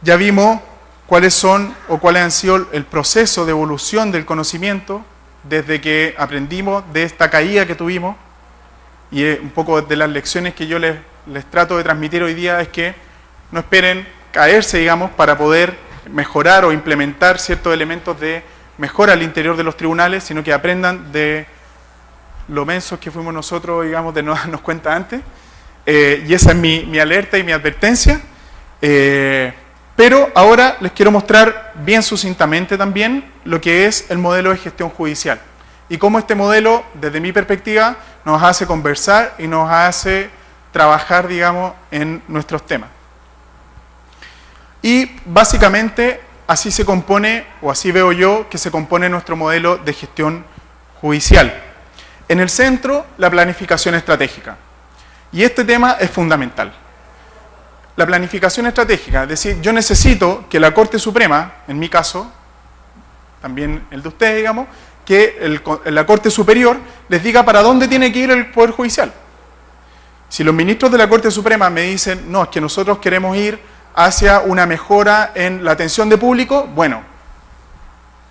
ya vimos cuáles son o cuáles han sido el proceso de evolución del conocimiento desde que aprendimos de esta caída que tuvimos, y un poco de las lecciones que yo les trato de transmitir hoy día es que no esperen caerse, digamos, para poder mejorar o implementar ciertos elementos de mejora al interior de los tribunales, sino que aprendan de lo mensos que fuimos nosotros, digamos, de no darnos cuenta antes. Y esa es mi alerta y mi advertencia. Pero ahora les quiero mostrar bien sucintamente también lo que es el modelo de gestión judicial y cómo este modelo, desde mi perspectiva, nos hace conversar y nos hace trabajar, digamos, en nuestros temas. Y básicamente así se compone, o así veo yo, que se compone nuestro modelo de gestión judicial. En el centro, la planificación estratégica. Y este tema es fundamental. La planificación estratégica, es decir, yo necesito que la Corte Suprema, en mi caso, también el de ustedes, digamos, que la Corte Superior les diga para dónde tiene que ir el Poder Judicial. Si los ministros de la Corte Suprema me dicen, no, es que nosotros queremos ir hacia una mejora en la atención de público, bueno,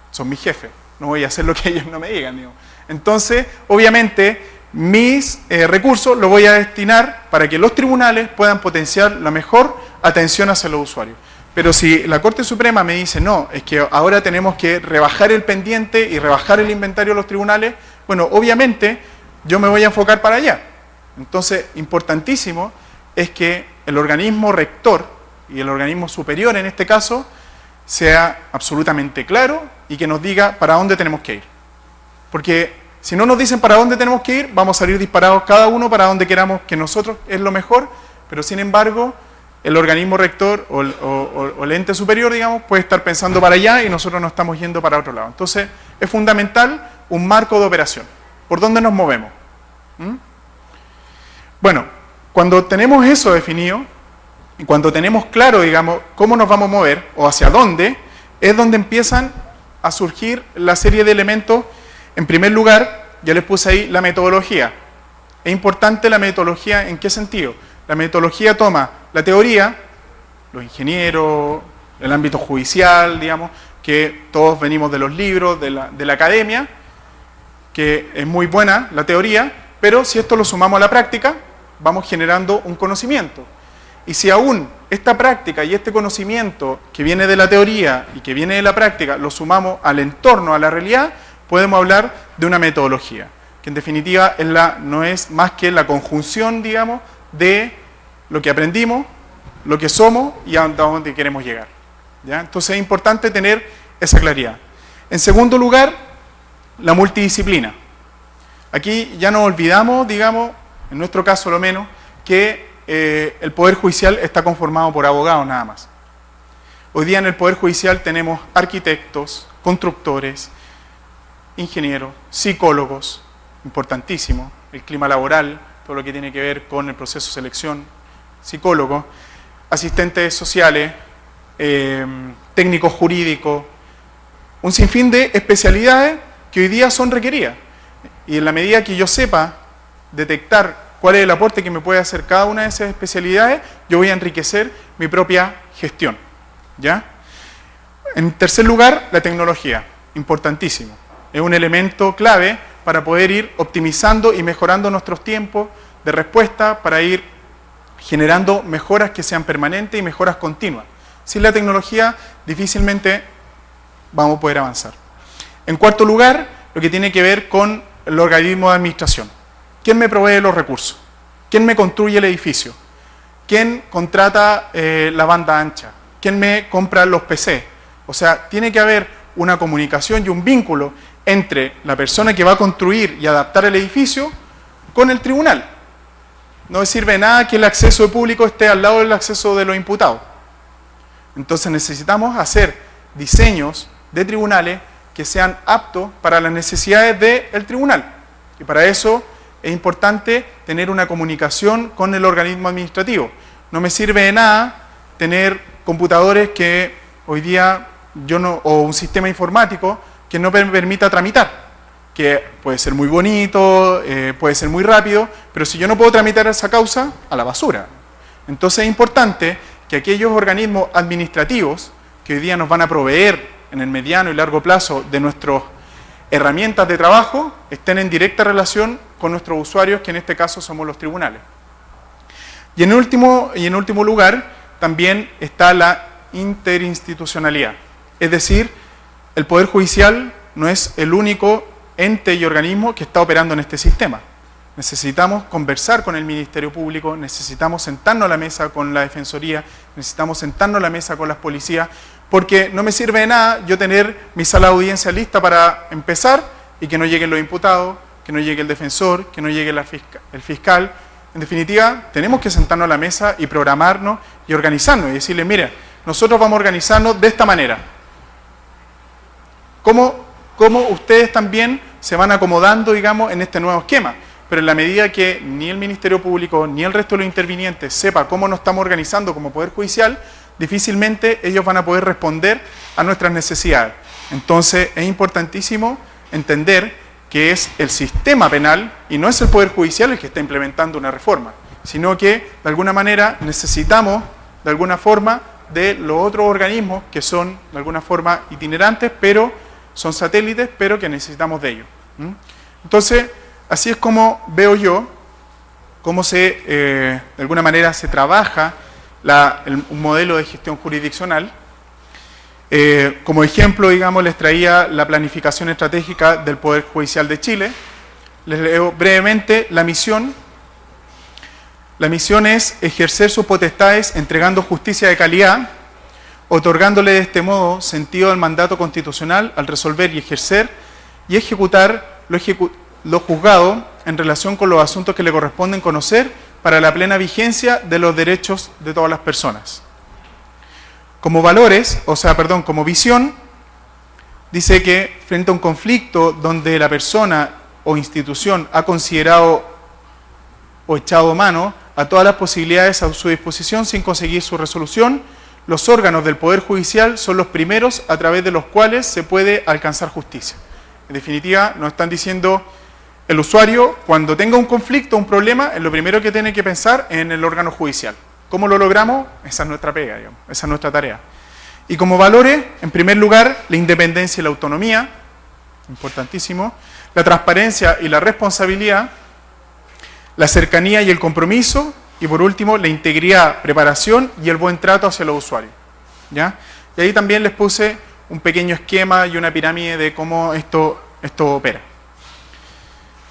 son mis jefes, no voy a hacer lo que ellos no me digan, digo. Entonces, obviamente, mis recursos los voy a destinar para que los tribunales puedan potenciar la mejor atención hacia los usuarios. Pero si la Corte Suprema me dice, no, es que ahora tenemos que rebajar el pendiente y rebajar el inventario de los tribunales, bueno, obviamente, yo me voy a enfocar para allá. Entonces, importantísimo es que el organismo rector y el organismo superior, en este caso, sea absolutamente claro y que nos diga para dónde tenemos que ir. Porque si no nos dicen para dónde tenemos que ir, vamos a salir disparados cada uno para donde queramos que nosotros es lo mejor, pero sin embargo, el organismo rector o el ente superior, digamos, puede estar pensando para allá y nosotros nos estamos yendo para otro lado. Entonces, es fundamental un marco de operación. ¿Por dónde nos movemos? Bueno, cuando tenemos eso definido, y cuando tenemos claro, digamos, cómo nos vamos a mover o hacia dónde, es donde empiezan a surgir la serie de elementos. En primer lugar, ya les puse ahí la metodología. Es importante la metodología, ¿en qué sentido? La metodología toma la teoría, los ingenieros, el ámbito judicial, digamos, que todos venimos de los libros, de la academia, que es muy buena la teoría, pero si esto lo sumamos a la práctica, vamos generando un conocimiento. Y si aún esta práctica y este conocimiento que viene de la teoría y que viene de la práctica lo sumamos al entorno, a la realidad, podemos hablar de una metodología, que en definitiva no es más que la conjunción, digamos, de lo que aprendimos, lo que somos y a dónde queremos llegar. ¿Ya? Entonces es importante tener esa claridad. En segundo lugar, la multidisciplina. Aquí ya nos olvidamos, digamos, en nuestro caso lo menos, que el Poder Judicial está conformado por abogados nada más. Hoy día en el Poder Judicial tenemos arquitectos, constructores, ingenieros, psicólogos, importantísimo, el clima laboral, todo lo que tiene que ver con el proceso de selección, psicólogos, asistentes sociales, técnicos jurídicos, un sinfín de especialidades que hoy día son requeridas. Y en la medida que yo sepa detectar cuál es el aporte que me puede hacer cada una de esas especialidades, yo voy a enriquecer mi propia gestión, ¿ya? En tercer lugar, la tecnología, importantísimo. Es un elemento clave para poder ir optimizando y mejorando nuestros tiempos de respuesta, para ir generando mejoras que sean permanentes y mejoras continuas. Sin la tecnología, difícilmente vamos a poder avanzar. En cuarto lugar, lo que tiene que ver con el organismo de administración. ¿Quién me provee los recursos? ¿Quién me construye el edificio? ¿Quién contrata la banda ancha? ¿Quién me compra los PC? O sea, tiene que haber una comunicación y un vínculo entre la persona que va a construir y adaptar el edificio con el tribunal. No sirve de nada que el acceso de público esté al lado del acceso de los imputados. Entonces necesitamos hacer diseños de tribunales que sean aptos para las necesidades del tribunal. Y para eso es importante tener una comunicación con el organismo administrativo. No me sirve de nada tener computadores que hoy día o un sistema informático que no me permita tramitar, que puede ser muy bonito, puede ser muy rápido, pero si yo no puedo tramitar esa causa, a la basura. Entonces es importante que aquellos organismos administrativos que hoy día nos van a proveer en el mediano y largo plazo de nuestras herramientas de trabajo estén en directa relación con nuestros usuarios, que en este caso somos los tribunales. Y en último lugar, también está la interinstitucionalidad. Es decir, el Poder Judicial no es el único ente y organismo que está operando en este sistema. Necesitamos conversar con el Ministerio Público, necesitamos sentarnos a la mesa con la Defensoría, necesitamos sentarnos a la mesa con las policías, porque no me sirve de nada yo tener mi sala de audiencia lista para empezar y que no lleguen los imputados, que no llegue el defensor, que no llegue el fiscal. En definitiva, tenemos que sentarnos a la mesa y programarnos y organizarnos y decirle, mire, nosotros vamos a organizarnos de esta manera. ¿Cómo ustedes también se van acomodando, digamos, en este nuevo esquema? Pero en la medida que ni el Ministerio Público ni el resto de los intervinientes sepa cómo nos estamos organizando como Poder Judicial, difícilmente ellos van a poder responder a nuestras necesidades. Entonces es importantísimo entender que es el sistema penal y no es el Poder Judicial el que está implementando una reforma, sino que de alguna manera necesitamos de alguna forma de los otros organismos que son de alguna forma itinerantes, pero son satélites, pero que necesitamos de ellos. Entonces, así es como veo yo cómo de alguna manera se trabaja un modelo de gestión jurisdiccional. Como ejemplo, digamos, les traía la planificación estratégica del Poder Judicial de Chile. Les leo brevemente la misión. La misión es ejercer sus potestades entregando justicia de calidad, otorgándole de este modo sentido al mandato constitucional al resolver y ejercer y ejecutar lo juzgado en relación con los asuntos que le corresponden conocer para la plena vigencia de los derechos de todas las personas. Como como visión, dice que frente a un conflicto donde la persona o institución ha considerado o echado mano a todas las posibilidades a su disposición sin conseguir su resolución, los órganos del Poder Judicial son los primeros a través de los cuales se puede alcanzar justicia. En definitiva, nos están diciendo, el usuario, cuando tenga un conflicto, un problema, es lo primero que tiene que pensar en el órgano judicial. ¿Cómo lo logramos? Esa es nuestra pega, digamos, esa es nuestra tarea. Y como valores, en primer lugar, la independencia y la autonomía, importantísimo, la transparencia y la responsabilidad, la cercanía y el compromiso, y por último, la integridad, preparación y el buen trato hacia los usuarios. ¿Ya? Y ahí también les puse un pequeño esquema y una pirámide de cómo esto opera.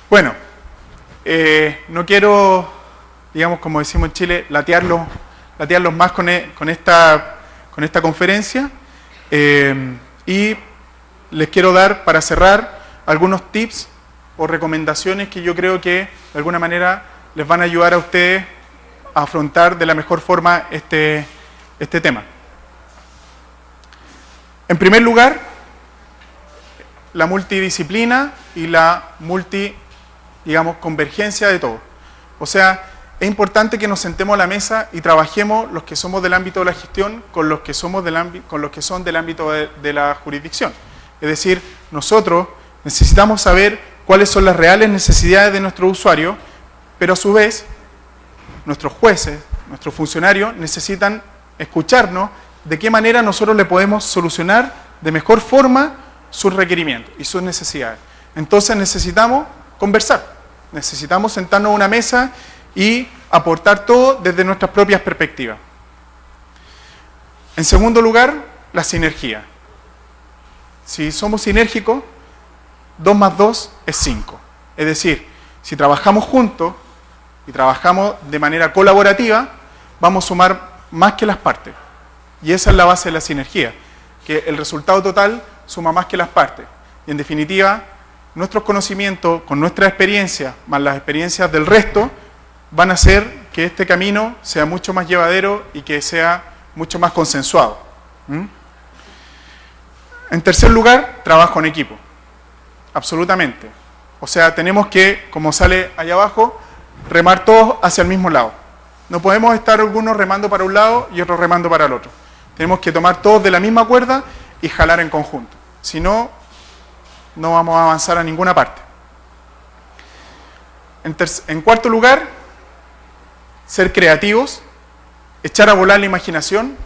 Bueno, no quiero, digamos, como decimos en Chile, latearlos más con esta conferencia, y les quiero dar, para cerrar, algunos tips o recomendaciones que yo creo que de alguna manera les van a ayudar a ustedes a afrontar de la mejor forma este tema. En primer lugar, la multidisciplina y la convergencia de todo. O sea, es importante que nos sentemos a la mesa y trabajemos los que somos del ámbito de la gestión con los que son del ámbito de la jurisdicción. Es decir, nosotros necesitamos saber cuáles son las reales necesidades de nuestro usuario pero a su vez nuestros jueces, nuestros funcionarios necesitan escucharnos de qué manera nosotros le podemos solucionar de mejor forma sus requerimientos y sus necesidades. Entonces necesitamos conversar, necesitamos sentarnos a una mesa y aportar todo desde nuestras propias perspectivas. En segundo lugar, la sinergia. Si somos sinérgicos, 2 más 2 es 5. Es decir, si trabajamos juntos y trabajamos de manera colaborativa, vamos a sumar más que las partes. Y esa es la base de la sinergia, que el resultado total suma más que las partes. Y en definitiva, nuestros conocimientos, con nuestra experiencia, más las experiencias del resto, van a hacer que este camino sea mucho más llevadero y que sea mucho más consensuado. En tercer lugar, trabajo en equipo. Absolutamente. O sea, tenemos que, como sale allá abajo, remar todos hacia el mismo lado. No podemos estar algunos remando para un lado y otros remando para el otro. Tenemos que tomar todos de la misma cuerda y jalar en conjunto. Si no, no vamos a avanzar a ninguna parte. En cuarto lugar, ser creativos, echar a volar la imaginación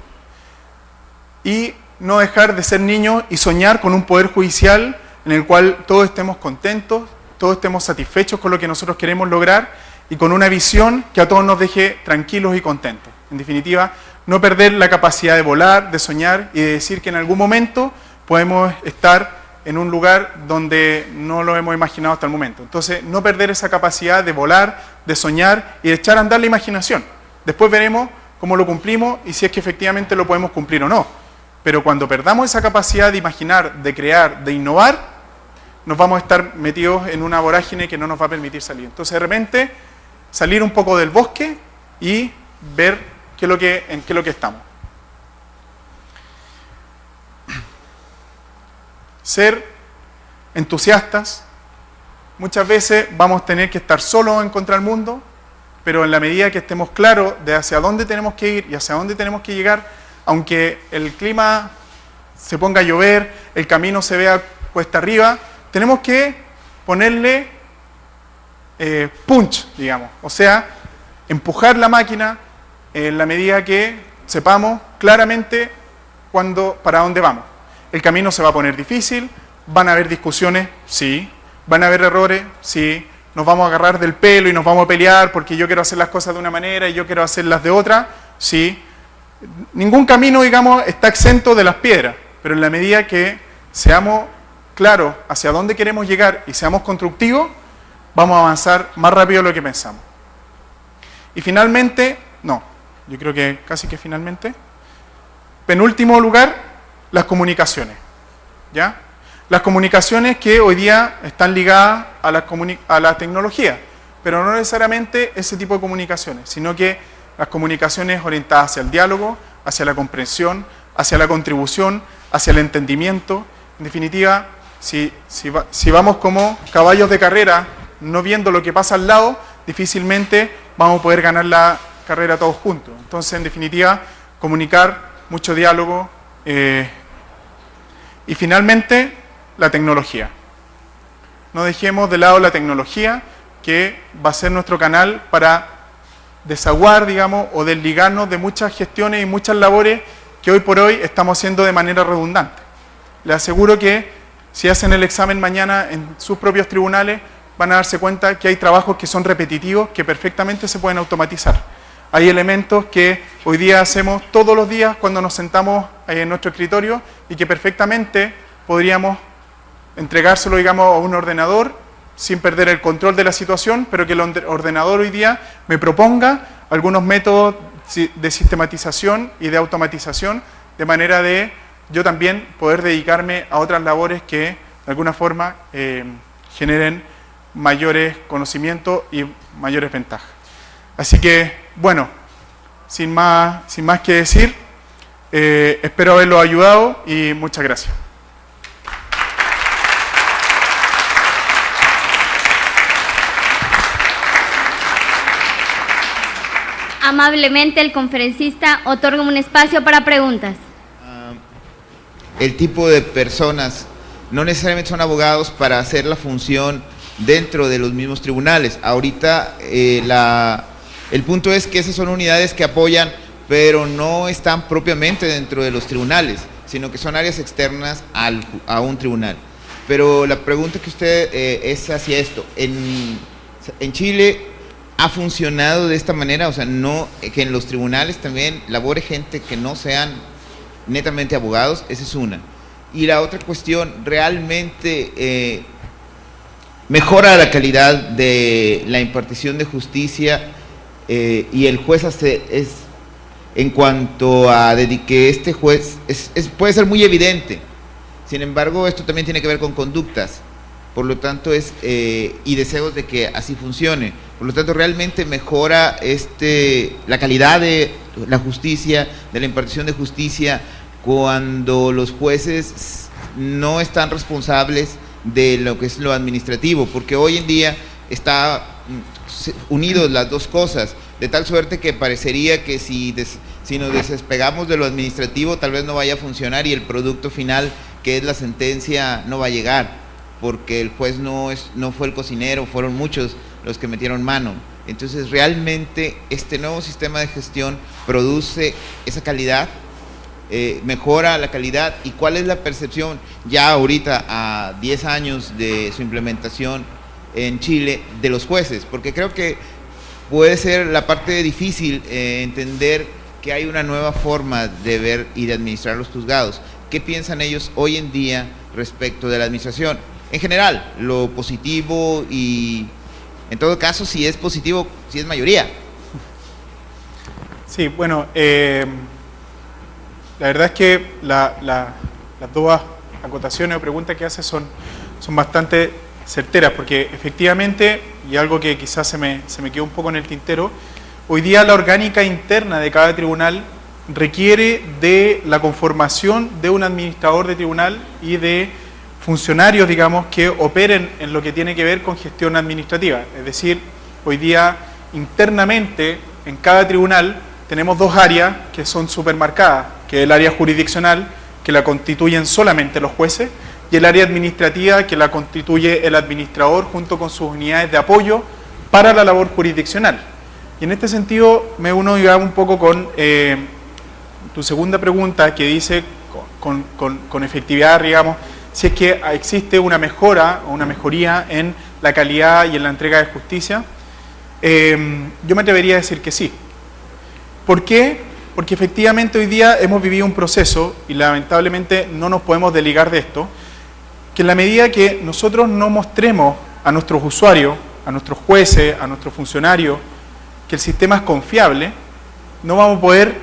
y no dejar de ser niños y soñar con un poder judicial en el cual todos estemos contentos, todos estemos satisfechos con lo que nosotros queremos lograr y con una visión que a todos nos deje tranquilos y contentos. En definitiva, no perder la capacidad de volar, de soñar y de decir que en algún momento podemos estar en un lugar donde no lo hemos imaginado hasta el momento. Entonces, no perder esa capacidad de volar, de soñar y de echar a andar la imaginación. Después veremos cómo lo cumplimos y si es que efectivamente lo podemos cumplir o no. Pero cuando perdamos esa capacidad de imaginar, de crear, de innovar, nos vamos a estar metidos en una vorágine que no nos va a permitir salir. Entonces, de repente, salir un poco del bosque y ver en qué es lo que estamos. Ser entusiastas. Muchas veces vamos a tener que estar solos en contra del mundo, pero en la medida que estemos claros de hacia dónde tenemos que ir y hacia dónde tenemos que llegar, aunque el clima se ponga a llover, el camino se vea cuesta arriba, tenemos que ponerle punch, digamos. O sea, empujar la máquina en la medida que sepamos claramente para dónde vamos. El camino se va a poner difícil, van a haber discusiones, sí, van a haber errores, sí, nos vamos a agarrar del pelo y nos vamos a pelear porque yo quiero hacer las cosas de una manera y yo quiero hacerlas de otra, sí. Ningún camino, digamos, está exento de las piedras, pero en la medida que seamos claros hacia dónde queremos llegar y seamos constructivos, vamos a avanzar más rápido de lo que pensamos. Y finalmente, yo creo que casi que finalmente, penúltimo lugar, las comunicaciones. ¿Ya? Las comunicaciones que hoy día están ligadas a la tecnología, pero no necesariamente ese tipo de comunicaciones, sino que las comunicaciones orientadas hacia el diálogo, hacia la comprensión, hacia la contribución, hacia el entendimiento. En definitiva, si vamos como caballos de carrera, no viendo lo que pasa al lado, difícilmente vamos a poder ganar la carrera todos juntos. Entonces, en definitiva, comunicar, mucho diálogo. Y finalmente, la tecnología. No dejemos de lado la tecnología, que va a ser nuestro canal para desaguar, digamos, o desligarnos de muchas gestiones y muchas labores que hoy por hoy estamos haciendo de manera redundante. Les aseguro que si hacen el examen mañana en sus propios tribunales, van a darse cuenta que hay trabajos que son repetitivos, que perfectamente se pueden automatizar. Hay elementos que hoy día hacemos todos los días cuando nos sentamos en nuestro escritorio y que perfectamente podríamos entregárselo, digamos, a un ordenador sin perder el control de la situación, pero que el ordenador hoy día me proponga algunos métodos de sistematización y de automatización, de manera de yo también poder dedicarme a otras labores que de alguna forma generen mayores conocimientos y mayores ventajas. Así que, bueno, sin más que decir, espero haberlo ayudado y muchas gracias. Amablemente el conferencista otorga un espacio para preguntas. El tipo de personas no necesariamente son abogados para hacer la función dentro de los mismos tribunales. Ahorita el punto es que esas son unidades que apoyan, pero no están propiamente dentro de los tribunales, sino que son áreas externas a un tribunal. Pero la pregunta que usted es hacia esto. En Chile ha funcionado de esta manera, o sea, no que en los tribunales también labore gente que no sean netamente abogados. Esa es una. Y la otra cuestión, realmente mejora la calidad de la impartición de justicia y el juez en cuanto a que este juez puede ser muy evidente. Sin embargo, esto también tiene que ver con conductas, por lo tanto y deseos de que así funcione. Por lo tanto, realmente mejora la calidad de la justicia, de la impartición de justicia, cuando los jueces no están responsables de lo que es lo administrativo, porque hoy en día está unidos las dos cosas, de tal suerte que parecería que si nos despegamos de lo administrativo, tal vez no vaya a funcionar y el producto final, que es la sentencia, no va a llegar, porque el juez no fue el cocinero, fueron muchos los que metieron mano. Entonces, realmente este nuevo sistema de gestión produce esa calidad, mejora la calidad. ¿Y cuál es la percepción ya ahorita, a 10 años de su implementación en Chile, de los jueces? Porque creo que puede ser la parte difícil entender que hay una nueva forma de ver y de administrar los juzgados. ¿Qué piensan ellos hoy en día respecto de la administración? En general, lo positivo y, en todo caso, si es positivo, si es mayoría. Sí, bueno, la verdad es que las dos acotaciones o preguntas que hace son bastante certeras, porque efectivamente, y algo que quizás se me quedó un poco en el tintero, hoy día la orgánica interna de cada tribunal requiere de la conformación de un administrador de tribunal y de funcionarios, digamos, que operen en lo que tiene que ver con gestión administrativa. Es decir, hoy día internamente en cada tribunal tenemos dos áreas que son supermarcadas, que es el área jurisdiccional, que la constituyen solamente los jueces, y el área administrativa, que la constituye el administrador junto con sus unidades de apoyo para la labor jurisdiccional. Y en este sentido me uno, digamos, un poco con tu segunda pregunta, que dice con efectividad, digamos, si es que existe una mejora o una mejoría en la calidad y en la entrega de justicia. Yo me atrevería a decir que sí. ¿Por qué? Porque efectivamente hoy día hemos vivido un proceso, y lamentablemente no nos podemos desligar de esto, que en la medida que nosotros no mostremos a nuestros usuarios, a nuestros jueces, a nuestros funcionarios, que el sistema es confiable, no vamos a poder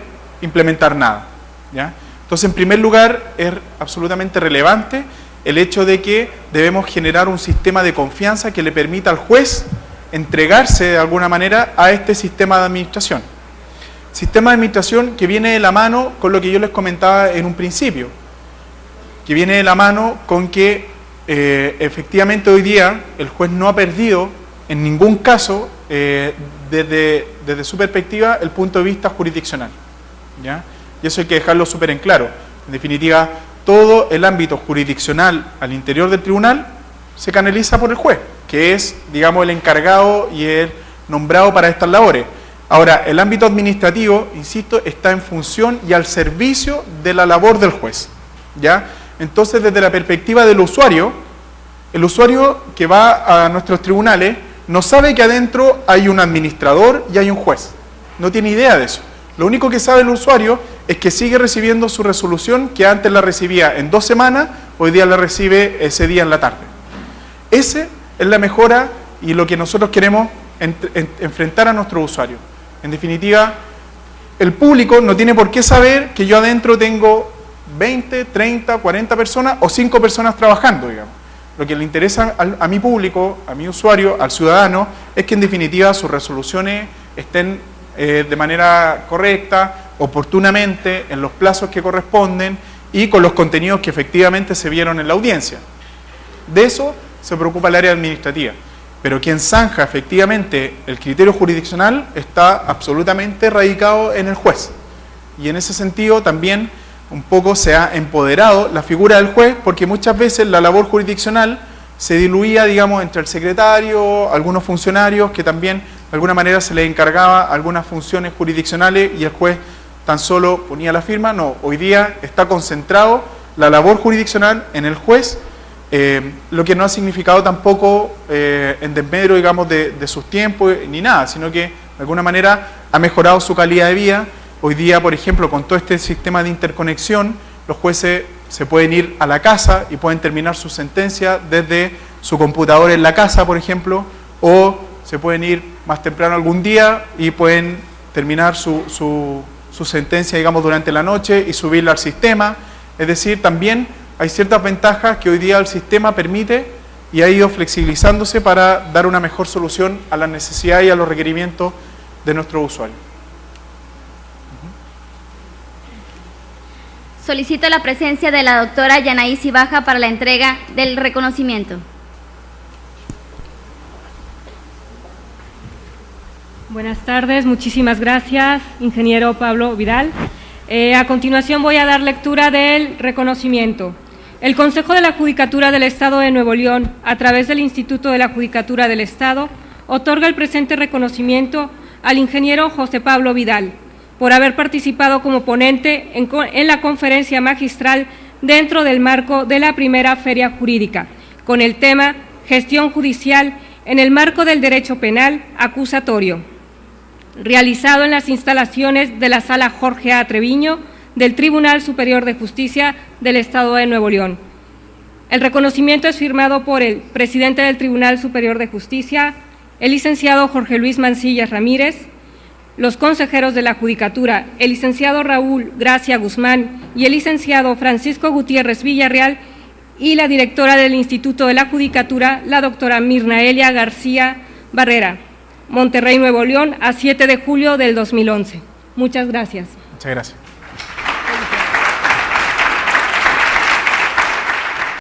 implementar nada, ¿ya? Entonces, en primer lugar, es absolutamente relevante el hecho de que debemos generar un sistema de confianza que le permita al juez entregarse de alguna manera a este sistema de administración. Sistema de administración que viene de la mano con lo que yo les comentaba en un principio, que viene de la mano con que efectivamente hoy día el juez no ha perdido en ningún caso, desde su perspectiva, el punto de vista jurisdiccional, ¿ya? Y eso hay que dejarlo súper en claro. En definitiva, todo el ámbito jurisdiccional al interior del tribunal se canaliza por el juez, que es, digamos, el encargado y el nombrado para estas labores. Ahora, el ámbito administrativo, insisto, está en función y al servicio de la labor del juez, ¿ya? Entonces, desde la perspectiva del usuario, el usuario que va a nuestros tribunales no sabe que adentro hay un administrador y hay un juez. No tiene idea de eso. Lo único que sabe el usuario es que sigue recibiendo su resolución, que antes la recibía en 2 semanas, hoy día la recibe ese día en la tarde. Esa es la mejora y lo que nosotros queremos enfrentar a nuestros usuarios. En definitiva, el público no tiene por qué saber que yo adentro tengo 20, 30, 40 personas o 5 personas trabajando, digamos. Lo que le interesa a mi público, a mi usuario, al ciudadano, es que en definitiva sus resoluciones estén de manera correcta, oportunamente, en los plazos que corresponden y con los contenidos que efectivamente se vieron en la audiencia. De eso se preocupa el área administrativa. Pero quien zanja efectivamente el criterio jurisdiccional está absolutamente radicado en el juez. Y en ese sentido también un poco se ha empoderado la figura del juez, porque muchas veces la labor jurisdiccional se diluía, digamos, entre el secretario, algunos funcionarios que también de alguna manera se les encargaba algunas funciones jurisdiccionales y el juez tan solo ponía la firma. No, hoy día está concentrado la labor jurisdiccional en el juez, lo que no ha significado tampoco en desmedro, digamos, de sus tiempos ni nada, sino que de alguna manera ha mejorado su calidad de vida. Hoy día, por ejemplo, con todo este sistema de interconexión, los jueces se pueden ir a la casa y pueden terminar su sentencia desde su computador en la casa, por ejemplo, o se pueden ir más temprano algún día y pueden terminar su sentencia, digamos, durante la noche y subirla al sistema. Es decir, también hay ciertas ventajas que hoy día el sistema permite y ha ido flexibilizándose para dar una mejor solución a las necesidades y a los requerimientos de nuestros usuarios. Solicito la presencia de la doctora Yanaísi Baja para la entrega del reconocimiento. Buenas tardes, muchísimas gracias, ingeniero Pablo Vidal. A continuación voy a dar lectura del reconocimiento. El Consejo de la Judicatura del Estado de Nuevo León, a través del Instituto de la Judicatura del Estado, otorga el presente reconocimiento al ingeniero José Pablo Vidal, por haber participado como ponente en la conferencia magistral dentro del marco de la primera Feria Jurídica, con el tema Gestión Judicial en el marco del Derecho Penal Acusatorio, realizado en las instalaciones de la Sala Jorge A. Treviño del Tribunal Superior de Justicia del Estado de Nuevo León. El reconocimiento es firmado por el presidente del Tribunal Superior de Justicia, el licenciado Jorge Luis Mancillas Ramírez, los consejeros de la Judicatura, el licenciado Raúl Gracia Guzmán y el licenciado Francisco Gutiérrez Villarreal, y la directora del Instituto de la Judicatura, la doctora Mirnaelia García Barrera, Monterrey, Nuevo León, a 7 de julio del 2011. Muchas gracias. Muchas gracias.